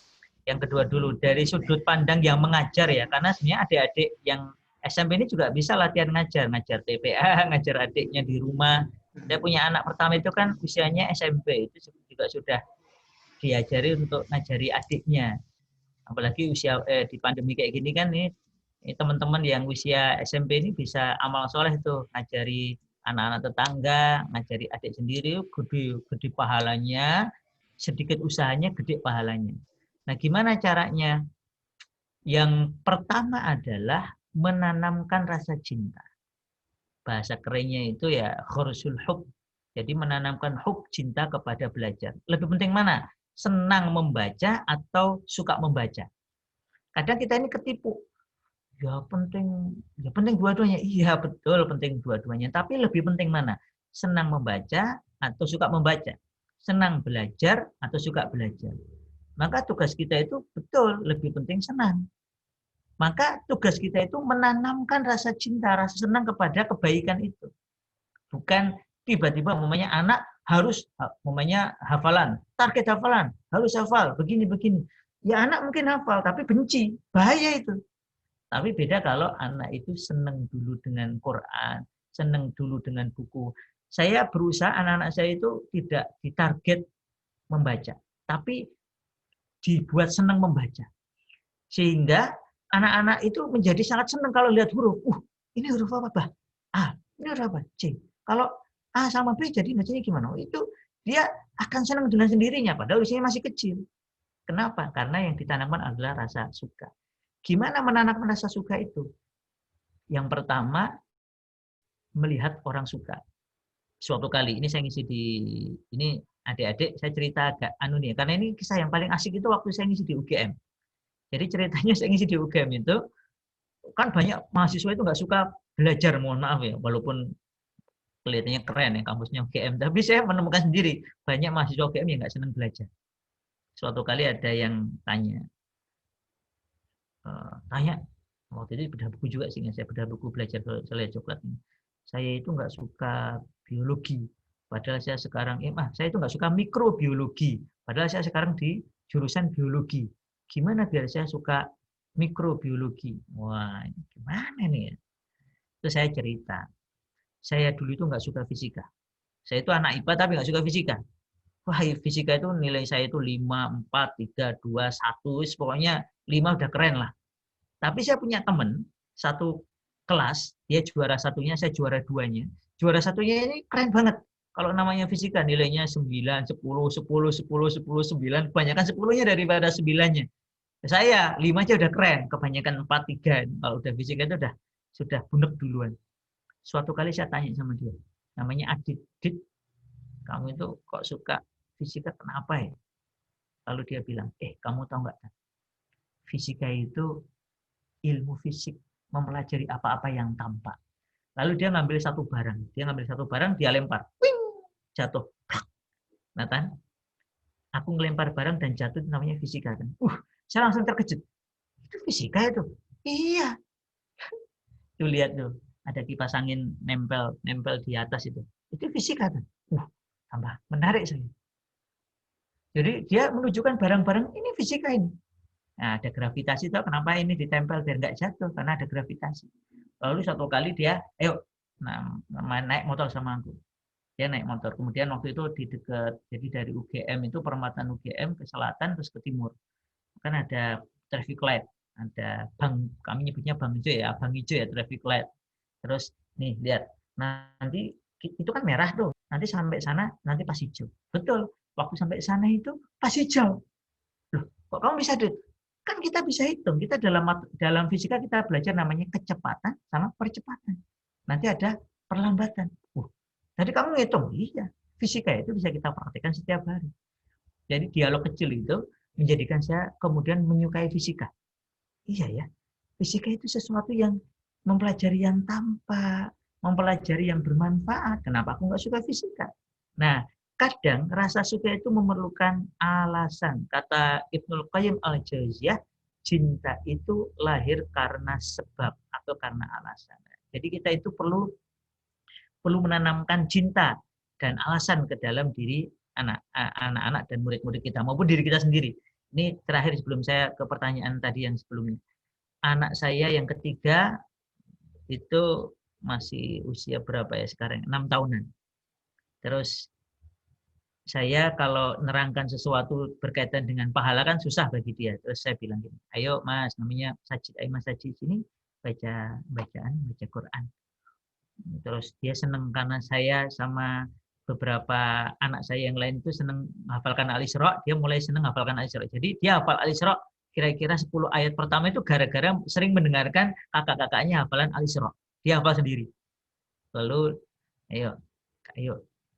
Yang kedua dulu, dari sudut pandang yang mengajar ya. Karena sebenarnya adik-adik yang SMP ini juga bisa latihan ngajar TPA, ngajar adiknya di rumah. Saya punya anak pertama itu kan usianya SMP, itu juga sudah diajari untuk ngajari adiknya. Apalagi usia di pandemi kayak gini kan ini teman-teman yang usia SMP ini bisa amal soleh tuh, ngajari anak-anak tetangga, ngajari adik sendiri, gede pahalanya, sedikit usahanya gede pahalanya. Nah, gimana caranya? Yang pertama adalah menanamkan rasa cinta. Bahasa kerennya itu ya khursul hub. Jadi menanamkan hub, cinta kepada belajar. Lebih penting mana? Senang membaca atau suka membaca? Kadang kita ini ketipu. Ya penting dua-duanya. Iya betul penting dua-duanya. Tapi lebih penting mana? Senang membaca atau suka membaca? Senang belajar atau suka belajar? Maka tugas kita itu betul lebih penting senang. Maka tugas kita itu menanamkan rasa cinta, rasa senang kepada kebaikan itu. Bukan tiba-tiba umpamanya anak harus umpamanya hafalan, target hafalan, harus hafal, begini-begini. Ya anak mungkin hafal, tapi benci, bahaya itu. Tapi beda kalau anak itu senang dulu dengan Quran, senang dulu dengan buku. Saya berusaha anak-anak saya itu tidak ditarget membaca, tapi dibuat senang membaca. Sehingga anak-anak itu menjadi sangat senang kalau lihat huruf. Ini huruf apa, Bah? A. Ini huruf apa? C. Kalau A sama B jadi bacanya gimana? Itu dia akan senang dengan sendirinya, padahal usianya masih kecil. Kenapa? Karena yang ditanamkan adalah rasa suka. Gimana menanamkan rasa suka itu? Yang pertama, melihat orang suka. Suatu kali, ini saya ngisi ini adik-adik, saya cerita agak nih, karena ini kisah yang paling asik itu waktu saya ngisi di UGM. Jadi ceritanya saya ngisi di UGM itu, kan banyak mahasiswa itu nggak suka belajar, mohon maaf ya, walaupun kelihatannya keren ya kampusnya UGM, tapi saya menemukan sendiri, banyak mahasiswa UGM yang nggak senang belajar. Suatu kali ada yang tanya, waktu itu bedah buku juga sih, saya bedah buku belajar selai coklat ini. Saya itu nggak suka biologi, padahal saya sekarang saya itu nggak suka mikrobiologi, padahal saya sekarang di jurusan biologi. Gimana biar saya suka mikrobiologi? Wah, gimana nih ya? Itu saya cerita. Saya dulu itu nggak suka fisika. Saya itu anak IPA tapi nggak suka fisika. Wah, fisika itu nilai saya itu 5, 4, 3, 2, 1. Pokoknya 5 udah keren lah. Tapi saya punya teman, satu kelas, dia juara satunya, saya juara duanya. Juara satunya ini keren banget. Kalau namanya fisika nilainya 9, 10, 10, 10, 10, 9. Kebanyakan 10-nya daripada 9-nya. Saya 5 aja udah keren. Kebanyakan 4, 3. Kalau udah fisika itu sudah bunek duluan. Suatu kali saya tanya sama dia. Namanya Adit. Dit, kamu itu kok suka fisika kenapa ya? Lalu dia bilang, kamu tahu nggak? Fisika itu ilmu fisik, mempelajari apa-apa yang tampak. Lalu dia ngambil satu barang, dia lempar, wing, jatuh. Nathan, Aku ngelempar barang dan jatuh, itu namanya fisika kan. Saya langsung terkejut. Itu fisika itu? Iya. Tuh lihat tuh, ada kipas angin nempel di atas itu. Itu fisika kan. Tambah menarik saya. Jadi dia menunjukkan barang-barang ini fisika ini. Nah, ada gravitasi itu kenapa ini ditempel biar nggak jatuh karena ada gravitasi. Lalu satu kali dia, ayo, naik motor sama aku. Dia naik motor. Kemudian waktu itu di dekat, jadi dari UGM itu perempatan UGM ke selatan terus ke timur. Kan ada traffic light, ada kami nyebutnya bang hijau ya traffic light. Terus nih lihat, nanti itu kan merah tuh, nanti sampai sana nanti pas hijau. Betul, waktu sampai sana itu pas hijau. Loh, kok kamu bisa kan kita bisa hitung, kita dalam fisika kita belajar namanya kecepatan sama percepatan. Nanti ada perlambatan. Tadi kamu ngitung, iya. Fisika itu bisa kita praktekkan setiap hari. Jadi dialog kecil itu menjadikan saya kemudian menyukai fisika. Iya ya, fisika itu sesuatu yang mempelajari yang tampak, mempelajari yang bermanfaat. Kenapa aku nggak suka fisika? Nah, kadang rasa suka itu memerlukan alasan. Kata Ibnul Qayyim al-Jauziyah, cinta itu lahir karena sebab atau karena alasan. Jadi kita itu perlu menanamkan cinta dan alasan ke dalam diri anak-anak dan murid-murid kita maupun diri kita sendiri. Ini terakhir sebelum saya ke pertanyaan tadi yang sebelumnya. Anak saya yang ketiga itu masih usia berapa ya sekarang? 6 tahunan. Terus saya kalau nerangkan sesuatu berkaitan dengan pahala kan susah bagi dia. Terus saya bilang gini, ayo mas, namanya Sajid, ayo mas Sajid sini baca Quran. Terus dia senang karena saya sama beberapa anak saya yang lain itu senang hafalkan Al-Isra, dia mulai senang hafalkan Al-Isra. Jadi dia hafal Al-Isra kira-kira 10 ayat pertama itu gara-gara sering mendengarkan kakak-kakaknya hafalan Al-Isra. Dia hafal sendiri. Lalu ayo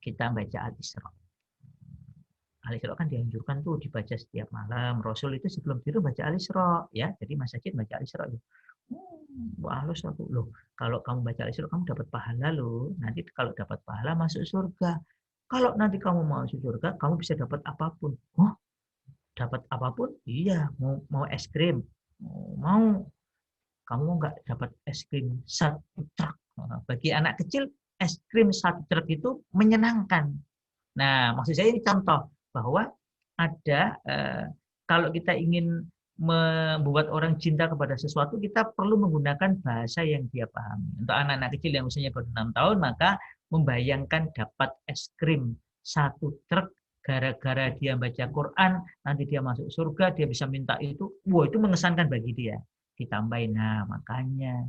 kita baca Al-Isra. Al-Isra kan dianjurkan tuh dibaca setiap malam. Rasul itu sebelum tidur baca Al-Isra ya. Jadi Mas Sajid baca Al-Isra. Halus aku loh. Kalau kamu baca Al-Isra kamu dapat pahala loh. Nanti kalau dapat pahala masuk surga. Kalau nanti kamu masuk surga, kamu bisa dapat apapun. Dapat apapun? Iya, mau es krim. Mau. Kamu nggak dapat es krim satu truk. Bagi anak kecil, es krim satu truk itu menyenangkan. Nah, maksud saya ini contoh bahwa ada kalau kita ingin membuat orang cinta kepada sesuatu, kita perlu menggunakan bahasa yang dia pahami. Untuk anak-anak kecil yang usianya baru 6 tahun, maka membayangkan dapat es krim satu truk gara-gara dia baca Quran, nanti dia masuk surga, dia bisa minta itu. Wah, itu mengesankan bagi dia. Ditambahin, nah makanya.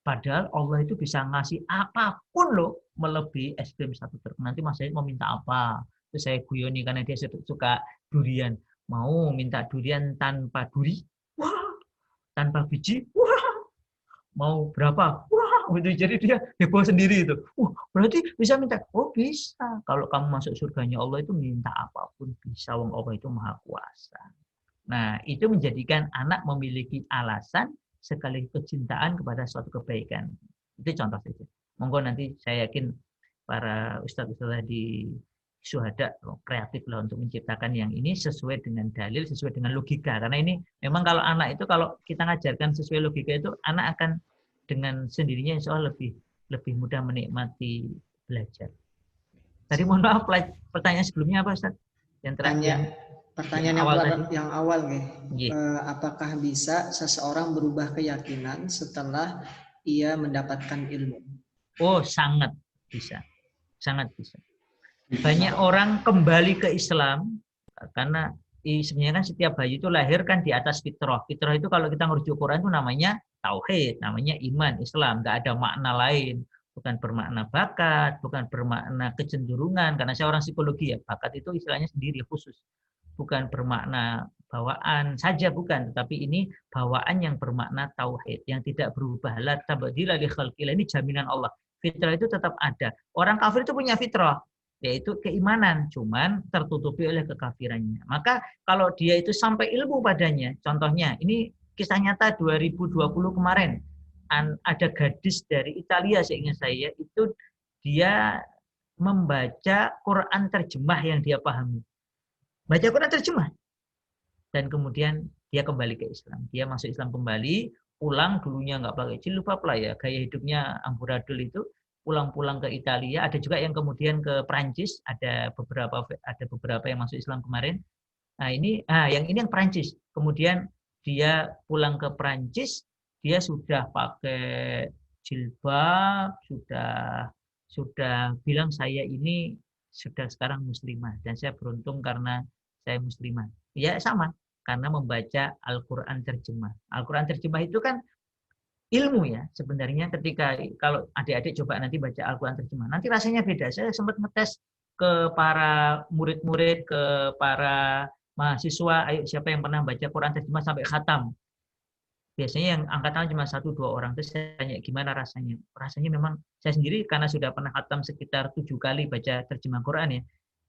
Padahal Allah itu bisa ngasih apapun loh, melebihi es krim satu truk. Nanti Mas Said mau minta apa? Terus saya guyoni karena dia suka durian. Mau minta durian tanpa duri? Wah, tanpa biji? Wah, mau berapa? Wah, gitu. Jadi dia heboh sendiri itu. Berarti bisa minta? Oh bisa. Kalau kamu masuk surganya Allah itu minta apapun bisa. Wong Allah itu maha kuasa. Nah, itu menjadikan anak memiliki alasan sekali kecintaan kepada suatu kebaikan. Itu contoh saja. Monggo nanti saya yakin para ustadz-ustadz di syuhada kreatif lah untuk menciptakan yang ini sesuai dengan dalil, sesuai dengan logika. Karena ini memang kalau anak itu kalau kita ngajarkan sesuai logika itu anak akan dengan sendirinya insya Allah lebih mudah menikmati belajar. Tadi mohon maaf pertanyaan sebelumnya apa Ustaz? Yang terakhir. Pertanyaan yang awal nih. Apakah bisa seseorang berubah keyakinan setelah ia mendapatkan ilmu? Oh, sangat bisa. Sangat bisa. Banyak orang kembali ke Islam karena sebenarnya kan setiap bayi itu lahir kan di atas fitrah. Fitrah itu kalau kita merujuk Quran itu namanya tauhid, namanya iman, Islam. Nggak ada makna lain. Bukan bermakna bakat, bukan bermakna kecenderungan. Karena saya orang psikologi ya, bakat itu istilahnya sendiri, khusus. Bukan bermakna bawaan saja, bukan. Tetapi ini bawaan yang bermakna tauhid, yang tidak berubah. La tabdila li khalqillah, ini jaminan Allah. Fitrah itu tetap ada. Orang kafir itu punya fitrah, yaitu keimanan, cuman tertutupi oleh kekafirannya. Maka kalau dia itu sampai ilmu padanya, contohnya, ini kisah nyata 2020 kemarin, ada gadis dari Italia seingat saya, itu dia membaca Quran terjemah yang dia pahami. baca Quran terjemah. Dan kemudian dia kembali ke Islam. Dia masuk Islam kembali, pulang dulunya nggak pakai jilbab lah ya, gaya hidupnya amburadul itu, pulang-pulang ke Italia. Ada juga yang kemudian ke Prancis, ada beberapa yang masuk Islam kemarin. Nah yang Prancis. Kemudian dia pulang ke Prancis, dia sudah pakai jilbab, sudah bilang saya ini sudah sekarang muslimah dan saya beruntung karena saya muslimah. Ya sama, karena membaca Al-Quran terjemah. Al-Quran terjemah itu kan ilmu ya sebenarnya. Ketika kalau adik-adik coba nanti baca Al-Quran terjemah, nanti rasanya beda. Saya sempat ngetes ke para murid-murid, ke para mahasiswa, ayo siapa yang pernah baca Quran terjemah sampai khatam. Biasanya yang angkatan cuma 1-2 orang. Terus saya tanya gimana rasanya. Rasanya memang saya sendiri karena sudah pernah khatam sekitar 7 kali baca terjemah Quran ya,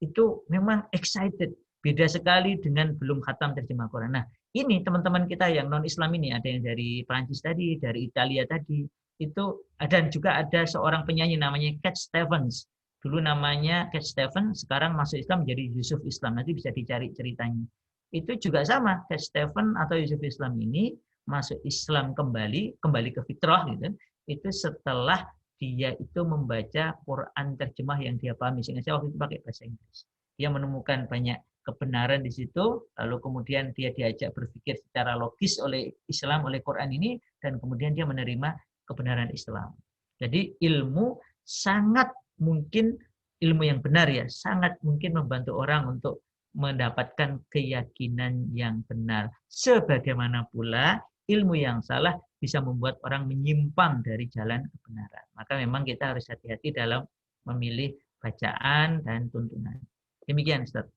itu memang excited. Beda sekali dengan belum khatam terjemah Quran. Nah, ini teman-teman kita yang non-Islam ini, ada yang dari Prancis tadi, dari Italia tadi, itu dan juga ada seorang penyanyi namanya Cat Stevens. Dulu namanya Cat Stevens, sekarang masuk Islam menjadi Yusuf Islam. Nanti bisa dicari ceritanya. Itu juga sama, Cat Stevens atau Yusuf Islam ini masuk Islam kembali ke fitrah gitu. Itu setelah dia itu membaca Quran terjemah yang dia pahami. Sehingga saya waktu itu pakai bahasa Inggris. Dia menemukan banyak kebenaran di situ, lalu kemudian dia diajak berpikir secara logis oleh Islam, oleh Quran ini, dan kemudian dia menerima kebenaran Islam. Jadi ilmu sangat mungkin, ilmu yang benar ya, sangat mungkin membantu orang untuk mendapatkan keyakinan yang benar. Sebagaimana pula ilmu yang salah bisa membuat orang menyimpang dari jalan kebenaran. Maka memang kita harus hati-hati dalam memilih bacaan dan tuntunan. Demikian, Ustaz.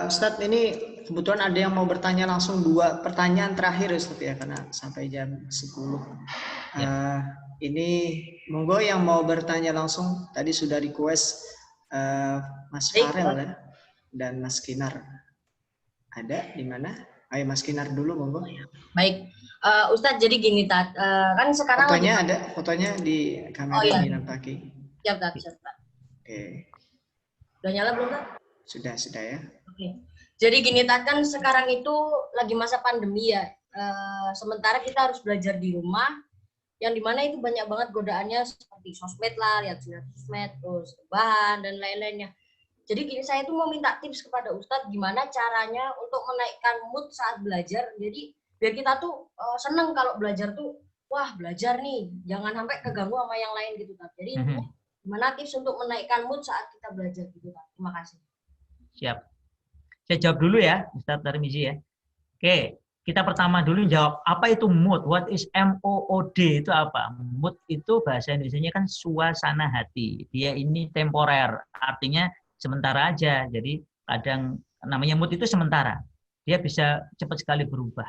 Ustadz, ini kebetulan ada yang mau bertanya langsung 2 pertanyaan terakhir Ustadz ya, karena sampai jam 10. Ini monggo yang mau bertanya langsung, tadi sudah request Mas Farel ya, dan Mas Kinar. Ada di mana? Ayo Mas Kinar dulu monggo. Baik, Ustadz, jadi gini Tat, kan sekarang fotonya ada, fotonya di kamera ini nampaki. Siap Tat, siap Tat. Oke. Udah nyala belum Tat? Sudah ya. Oke. Jadi gini Tat, kan sekarang itu lagi masa pandemi ya. Sementara kita harus belajar di rumah, yang dimana itu banyak banget godaannya seperti sosmed lah, lihat sosmed, terus bahan dan lain-lainnya. Jadi gini, saya tuh mau minta tips kepada Ustadz gimana caranya untuk menaikkan mood saat belajar. Jadi biar kita tuh seneng kalau belajar tuh, wah belajar nih, jangan sampai keganggu sama yang lain gitu Tat. Jadi gimana tips untuk menaikkan mood saat kita belajar gitu Tat. Terima kasih. Siap. Saya jawab dulu ya, Ustadz Tarmizi ya. Oke, kita pertama dulu jawab, apa itu mood? What is MOOD itu apa? Mood itu bahasa Indonesianya kan suasana hati. Dia ini temporer, artinya sementara aja. Jadi kadang namanya mood itu sementara. Dia bisa cepat sekali berubah.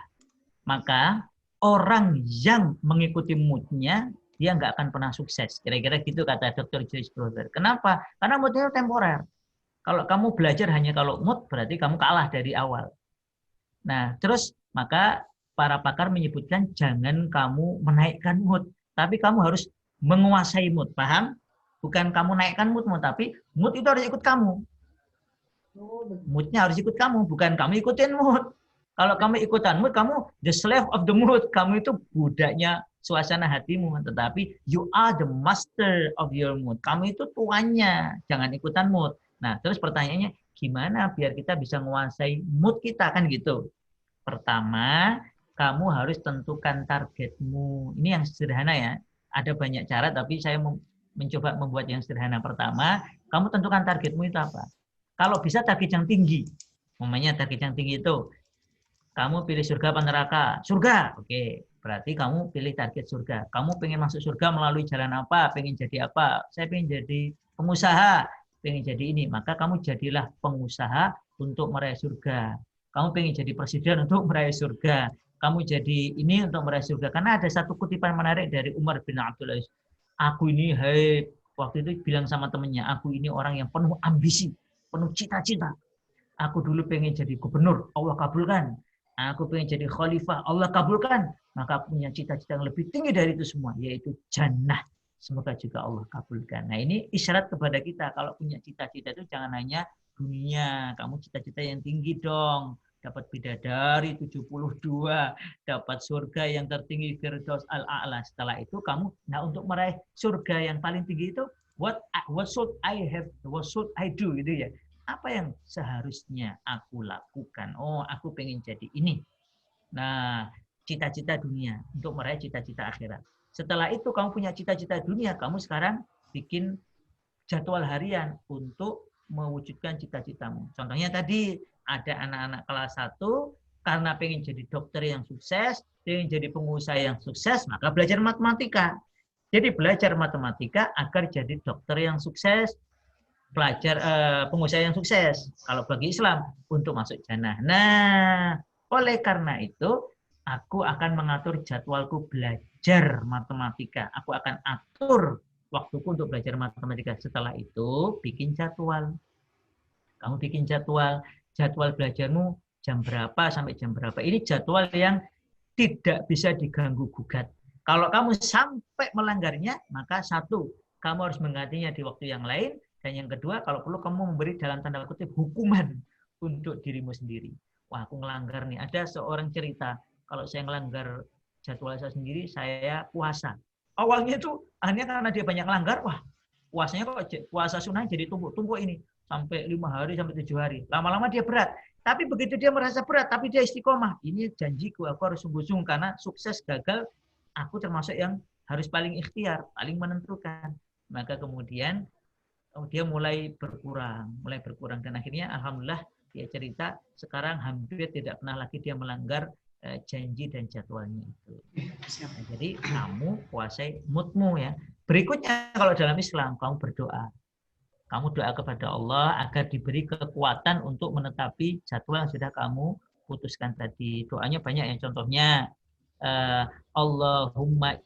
Maka orang yang mengikuti moodnya, dia nggak akan pernah sukses. Kira-kira gitu kata Dr. Joyce Brother. Kenapa? Karena moodnya temporer. Kalau kamu belajar hanya kalau mood, berarti kamu kalah dari awal. Nah, terus maka para pakar menyebutkan jangan kamu menaikkan mood, tapi kamu harus menguasai mood. Paham? Bukan kamu naikkan moodmu, tapi mood itu harus ikut kamu. Moodnya harus ikut kamu, bukan kamu ikutin mood. Kalau kamu ikutan mood, kamu the slave of the mood. Kamu itu budaknya suasana hatimu, tetapi you are the master of your mood. Kamu itu tuannya, jangan ikutan mood. Nah, terus pertanyaannya, gimana biar kita bisa menguasai mood kita, kan gitu. Pertama, kamu harus tentukan targetmu. Ini yang sederhana ya. Ada banyak cara, tapi saya mencoba membuat yang sederhana. Pertama, kamu tentukan targetmu itu apa. Kalau bisa target yang tinggi. Namanya target yang tinggi itu, kamu pilih surga apa neraka? Surga. Oke, berarti kamu pilih target surga. Kamu pengen masuk surga melalui jalan apa? Pengen jadi apa? Saya pengen jadi pengusaha. Pengen jadi ini, maka kamu jadilah pengusaha untuk meraih surga. Kamu pengen jadi presiden untuk meraih surga. Kamu jadi ini untuk meraih surga. Karena ada satu kutipan menarik dari Umar bin Abdul Aziz. Aku ini, waktu itu bilang sama temennya, aku ini orang yang penuh ambisi, penuh cita-cita. Aku dulu pengen jadi gubernur, Allah kabulkan. Aku pengen jadi khalifah, Allah kabulkan. Maka punya cita-cita yang lebih tinggi dari itu semua, yaitu jannah. Semoga juga Allah kabulkan. Nah ini isyarat kepada kita kalau punya cita-cita itu jangan hanya dunia. Kamu cita-cita yang tinggi dong. Dapat bidadari 72, dapat surga yang tertinggi Firdaus al-A'la. Setelah itu kamu, nah untuk meraih surga yang paling tinggi itu, what should I have, what should I do gitu ya. Apa yang seharusnya aku lakukan? Oh, aku pengen jadi ini. Nah, cita-cita dunia untuk meraih cita-cita akhirat. Setelah itu kamu punya cita-cita dunia, kamu sekarang bikin jadwal harian untuk mewujudkan cita-citamu. Contohnya tadi ada anak-anak kelas 1 karena pengen jadi dokter yang sukses, pengen jadi pengusaha yang sukses, maka belajar matematika. Jadi belajar matematika agar jadi dokter yang sukses, belajar pengusaha yang sukses. Kalau bagi Islam untuk masuk jannah. Nah, oleh karena itu aku akan mengatur jadwalku belajar matematika. Aku akan atur waktuku untuk belajar matematika. Setelah itu bikin jadwal. Kamu bikin jadwal belajarmu jam berapa sampai jam berapa. Ini jadwal yang tidak bisa diganggu gugat. Kalau kamu sampai melanggarnya, maka satu, kamu harus menggantinya di waktu yang lain. Dan yang kedua, kalau perlu kamu memberi dalam tanda kutip hukuman untuk dirimu sendiri. Wah, aku ngelanggar nih. Ada seorang cerita, kalau saya ngelanggar jadwal saya sendiri, saya puasa. Awalnya itu, akhirnya karena dia banyak ngelanggar, wah, puasanya kok puasa sunnah jadi tumpuk-tumpuk ini. Sampai 5 hari, sampai 7 hari. Lama-lama dia berat. Tapi begitu dia merasa berat, tapi dia istiqomah. Ini janjiku, aku harus sungguh-sungguh. Karena sukses, gagal, aku termasuk yang harus paling ikhtiar, paling menentukan. Maka kemudian, dia mulai berkurang. Dan akhirnya, alhamdulillah, dia cerita sekarang hampir tidak pernah lagi dia melanggar janji dan jadwalnya itu. Nah, jadi kamu kuasai moodmu ya. Berikutnya kalau dalam Islam kamu berdoa. Kamu doa kepada Allah agar diberi kekuatan untuk menetapi jadwal yang sudah kamu putuskan tadi. Doanya banyak ya. Contohnya Allahumma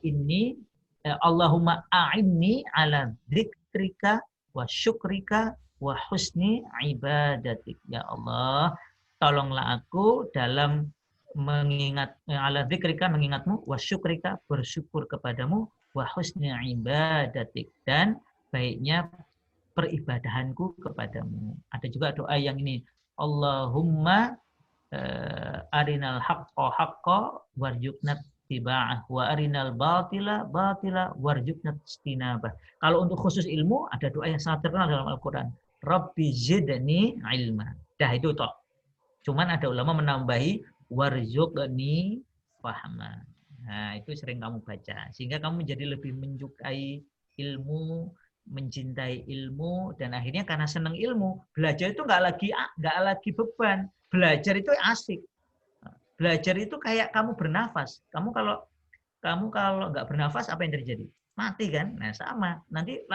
a'inni ala dzikrika wa syukrika wa husni ibadatik. Ya Allah, tolonglah aku dalam mengingat ala dzikrika mengingatmu, wa syukrika bersyukur kepadamu, wa husni ibadatik dan baiknya peribadahanku kepadamu. Ada juga doa yang ini, Allahumma arinal haqqa haqqa warzuqna tiba'ah wa arinal batila batila warzuqna istinabah. Kalau untuk khusus ilmu ada doa yang sangat terkenal dalam Al-Qur'an. Rabbi zidni ilma. Dah itu toh. Cuman ada ulama menambahi warzuqni fahma. Nah, itu sering kamu baca sehingga kamu menjadi lebih menyukai ilmu, mencintai ilmu, dan akhirnya karena senang ilmu, belajar itu nggak lagi beban. Belajar itu asik. Belajar itu kayak kamu bernafas. Kamu kalau nggak bernafas apa yang terjadi? Mati kan? Nah sama. Nanti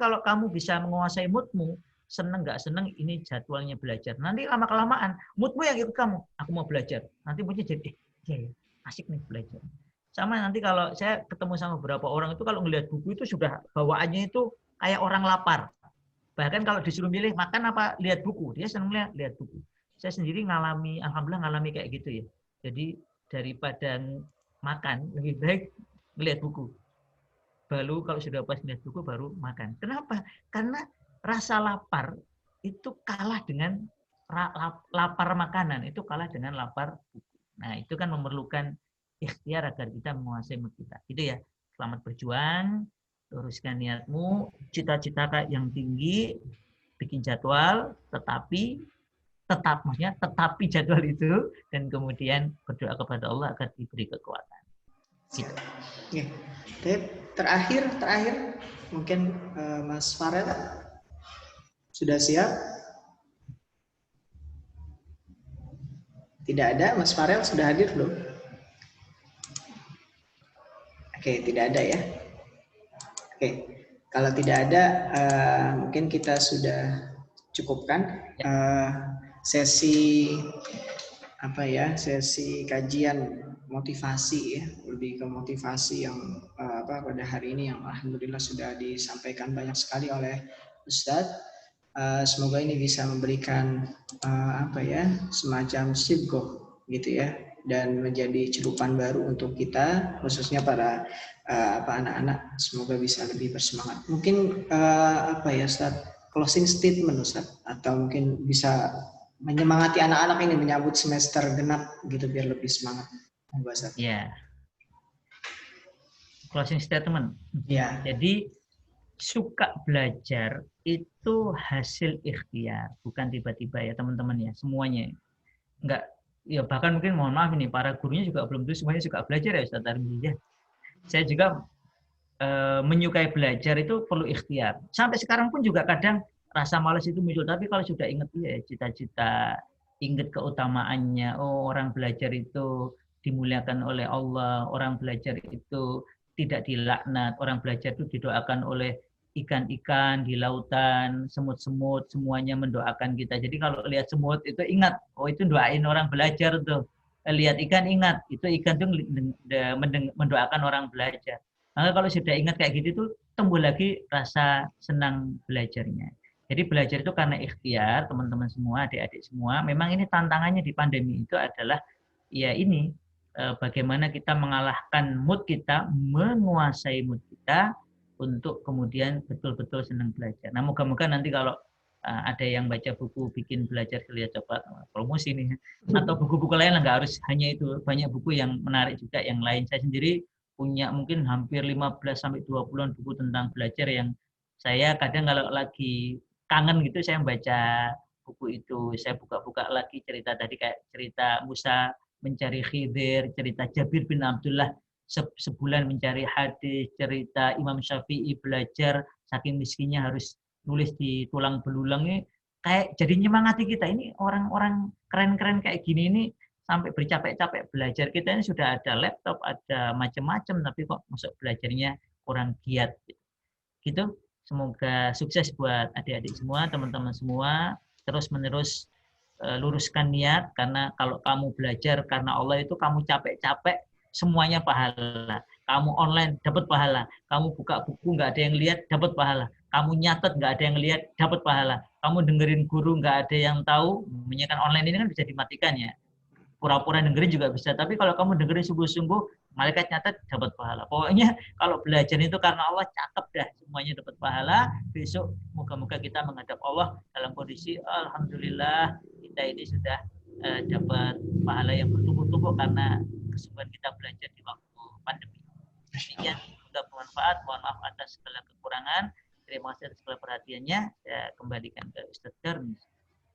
kalau kamu bisa menguasai moodmu, seneng nggak seneng ini jadwalnya belajar. Nanti lama kelamaan moodmu yang ikut kamu. Aku mau belajar. Nanti moodnya jadi ya asik nih belajar. Sama nanti kalau saya ketemu sama beberapa orang itu kalau ngelihat buku itu sudah bawaannya itu kayak orang lapar. Bahkan kalau disuruh milih makan apa lihat buku, dia senang lihat buku. Saya sendiri alhamdulillah ngalami kayak gitu ya. Jadi daripada makan lebih baik melihat buku. Baru kalau sudah pas melihat buku baru makan. Kenapa? Karena rasa lapar itu kalah dengan lapar makanan, itu kalah dengan lapar buku. Nah, itu kan memerlukan ikhtiar agar kita menguasai mood kita. Itu ya. Selamat berjuang, luruskan niatmu, cita-cita yang tinggi, bikin jadwal, tetapi jadwal itu, dan kemudian berdoa kepada Allah agar diberi kekuatan. Gitu. Ya. Terakhir mungkin Mas Farel sudah siap? Tidak ada, Mas Farel sudah hadir belum? Oke, tidak ada ya. Oke, kalau tidak ada, mungkin kita sudah cukupkan sesi kajian motivasi ya, lebih ke motivasi yang pada hari ini yang alhamdulillah sudah disampaikan banyak sekali oleh Ustadz. Semoga ini bisa memberikan semacam sibgoh gitu ya, dan menjadi celupan baru untuk kita, khususnya para anak-anak. Semoga bisa lebih bersemangat. Mungkin Ustaz, closing statement Ustaz, atau mungkin bisa menyemangati anak-anak ini menyambut semester genap gitu biar lebih semangat. Ustaz. Ya. Closing statement. Ya. Jadi suka belajar itu hasil ikhtiar, bukan tiba-tiba ya teman-teman ya, semuanya. Enggak, ya bahkan mungkin mohon maaf ini, para gurunya juga belum tentu semuanya suka belajar ya Ustaz Tarmi ya. Saya juga menyukai belajar itu perlu ikhtiar. Sampai sekarang pun juga kadang rasa malas itu muncul, tapi kalau sudah ingat ya cita-cita, ingat keutamaannya, oh orang belajar itu dimuliakan oleh Allah, orang belajar itu tidak dilaknat, orang belajar itu didoakan oleh ikan-ikan di lautan, semut-semut, semuanya mendoakan kita. Jadi kalau lihat semut itu ingat, oh itu doain orang belajar tuh. Lihat ikan ingat, itu ikan tuh mendoakan orang belajar. Maka kalau sudah ingat kayak gitu tuh tumbuh lagi rasa senang belajarnya. Jadi belajar itu karena ikhtiar, teman-teman semua, adik-adik semua. Memang ini tantangannya di pandemi itu adalah ya ini bagaimana kita mengalahkan mood kita, menguasai mood kita untuk kemudian betul-betul senang belajar. Nah, moga-moga nanti kalau ada yang baca buku bikin belajar lihat coba promosi nih, atau buku-buku lain nggak harus hanya itu, banyak buku yang menarik juga yang lain. Saya sendiri punya mungkin hampir 15-20 buku tentang belajar yang saya kadang kalau lagi kangen gitu saya baca buku itu. Saya buka-buka lagi cerita tadi kayak cerita Musa mencari Khidir, cerita Jabir bin Abdullah sebulan mencari hadis, cerita Imam Syafi'i belajar saking miskinnya harus nulis di tulang belulangnya, kayak jadi nyemangati kita. Ini orang-orang keren-keren kayak gini ini sampai bercapek-capek belajar, kita ini sudah ada laptop, ada macam-macam, tapi kok masuk belajarnya kurang giat. Gitu. Semoga sukses buat adik-adik semua, teman-teman semua, terus-menerus luruskan niat, karena kalau kamu belajar karena Allah itu kamu capek-capek, semuanya pahala. Kamu online dapat pahala, kamu buka buku nggak ada yang lihat dapat pahala, kamu nyatet nggak ada yang lihat dapat pahala, kamu dengerin guru nggak ada yang tahu, kan online ini kan bisa dimatikan ya. Pura-pura dengerin juga bisa, tapi kalau kamu dengerin sungguh-sungguh, malaikat nyatet dapat pahala. Pokoknya kalau belajar itu karena Allah, cakep dah, semuanya dapat pahala. Besok moga-moga kita menghadap Allah dalam kondisi alhamdulillah kita ini sudah dapat pahala yang bertumpuk-tumpuk karena kesempatan kita belajar di waktu pandemi. Demikian, semoga bermanfaat. Mohon maaf atas segala kekurangan. Terima kasih atas segala perhatiannya. Saya kembalikan ke Ustaz Darmi.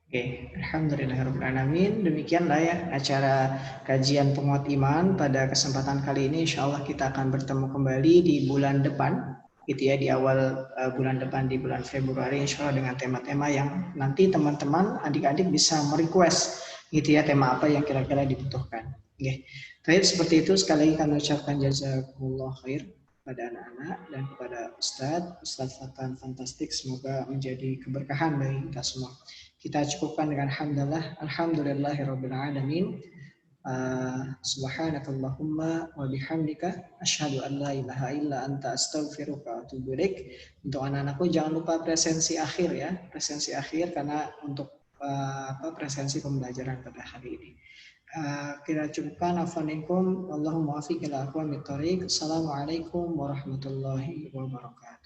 Oke, alhamdulillahirrahmanirrahim. Demikianlah ya acara kajian penguat iman pada kesempatan kali ini. Insya Allah kita akan bertemu kembali di bulan depan, gitu ya, di awal bulan depan di bulan Februari, insya Allah dengan tema-tema yang nanti teman-teman adik-adik bisa merequest, gitu ya, tema apa yang kira-kira dibutuhkan. Oke, baik, seperti itu. Sekali lagi kami ucapkan jazakumullah khair pada anak-anak dan kepada Ustadz Fatan fantastik. Semoga menjadi keberkahan bagi kita semua. Kita cukupkan dengan alhamdulillahirabbil alamin. Subhanakallahumma wa bihamdika asyhadu an la ilaha illa anta astaghfiruka wa atubu ilaik. Untuk anak-anakku jangan lupa presensi akhir ya, presensi akhir karena untuk presensi pembelajaran pada hari ini. Kita cukupkan. Afanikum Allahumma afiq ila aqwamit thoriq. Assalamualaikum warahmatullahi wabarakatuh.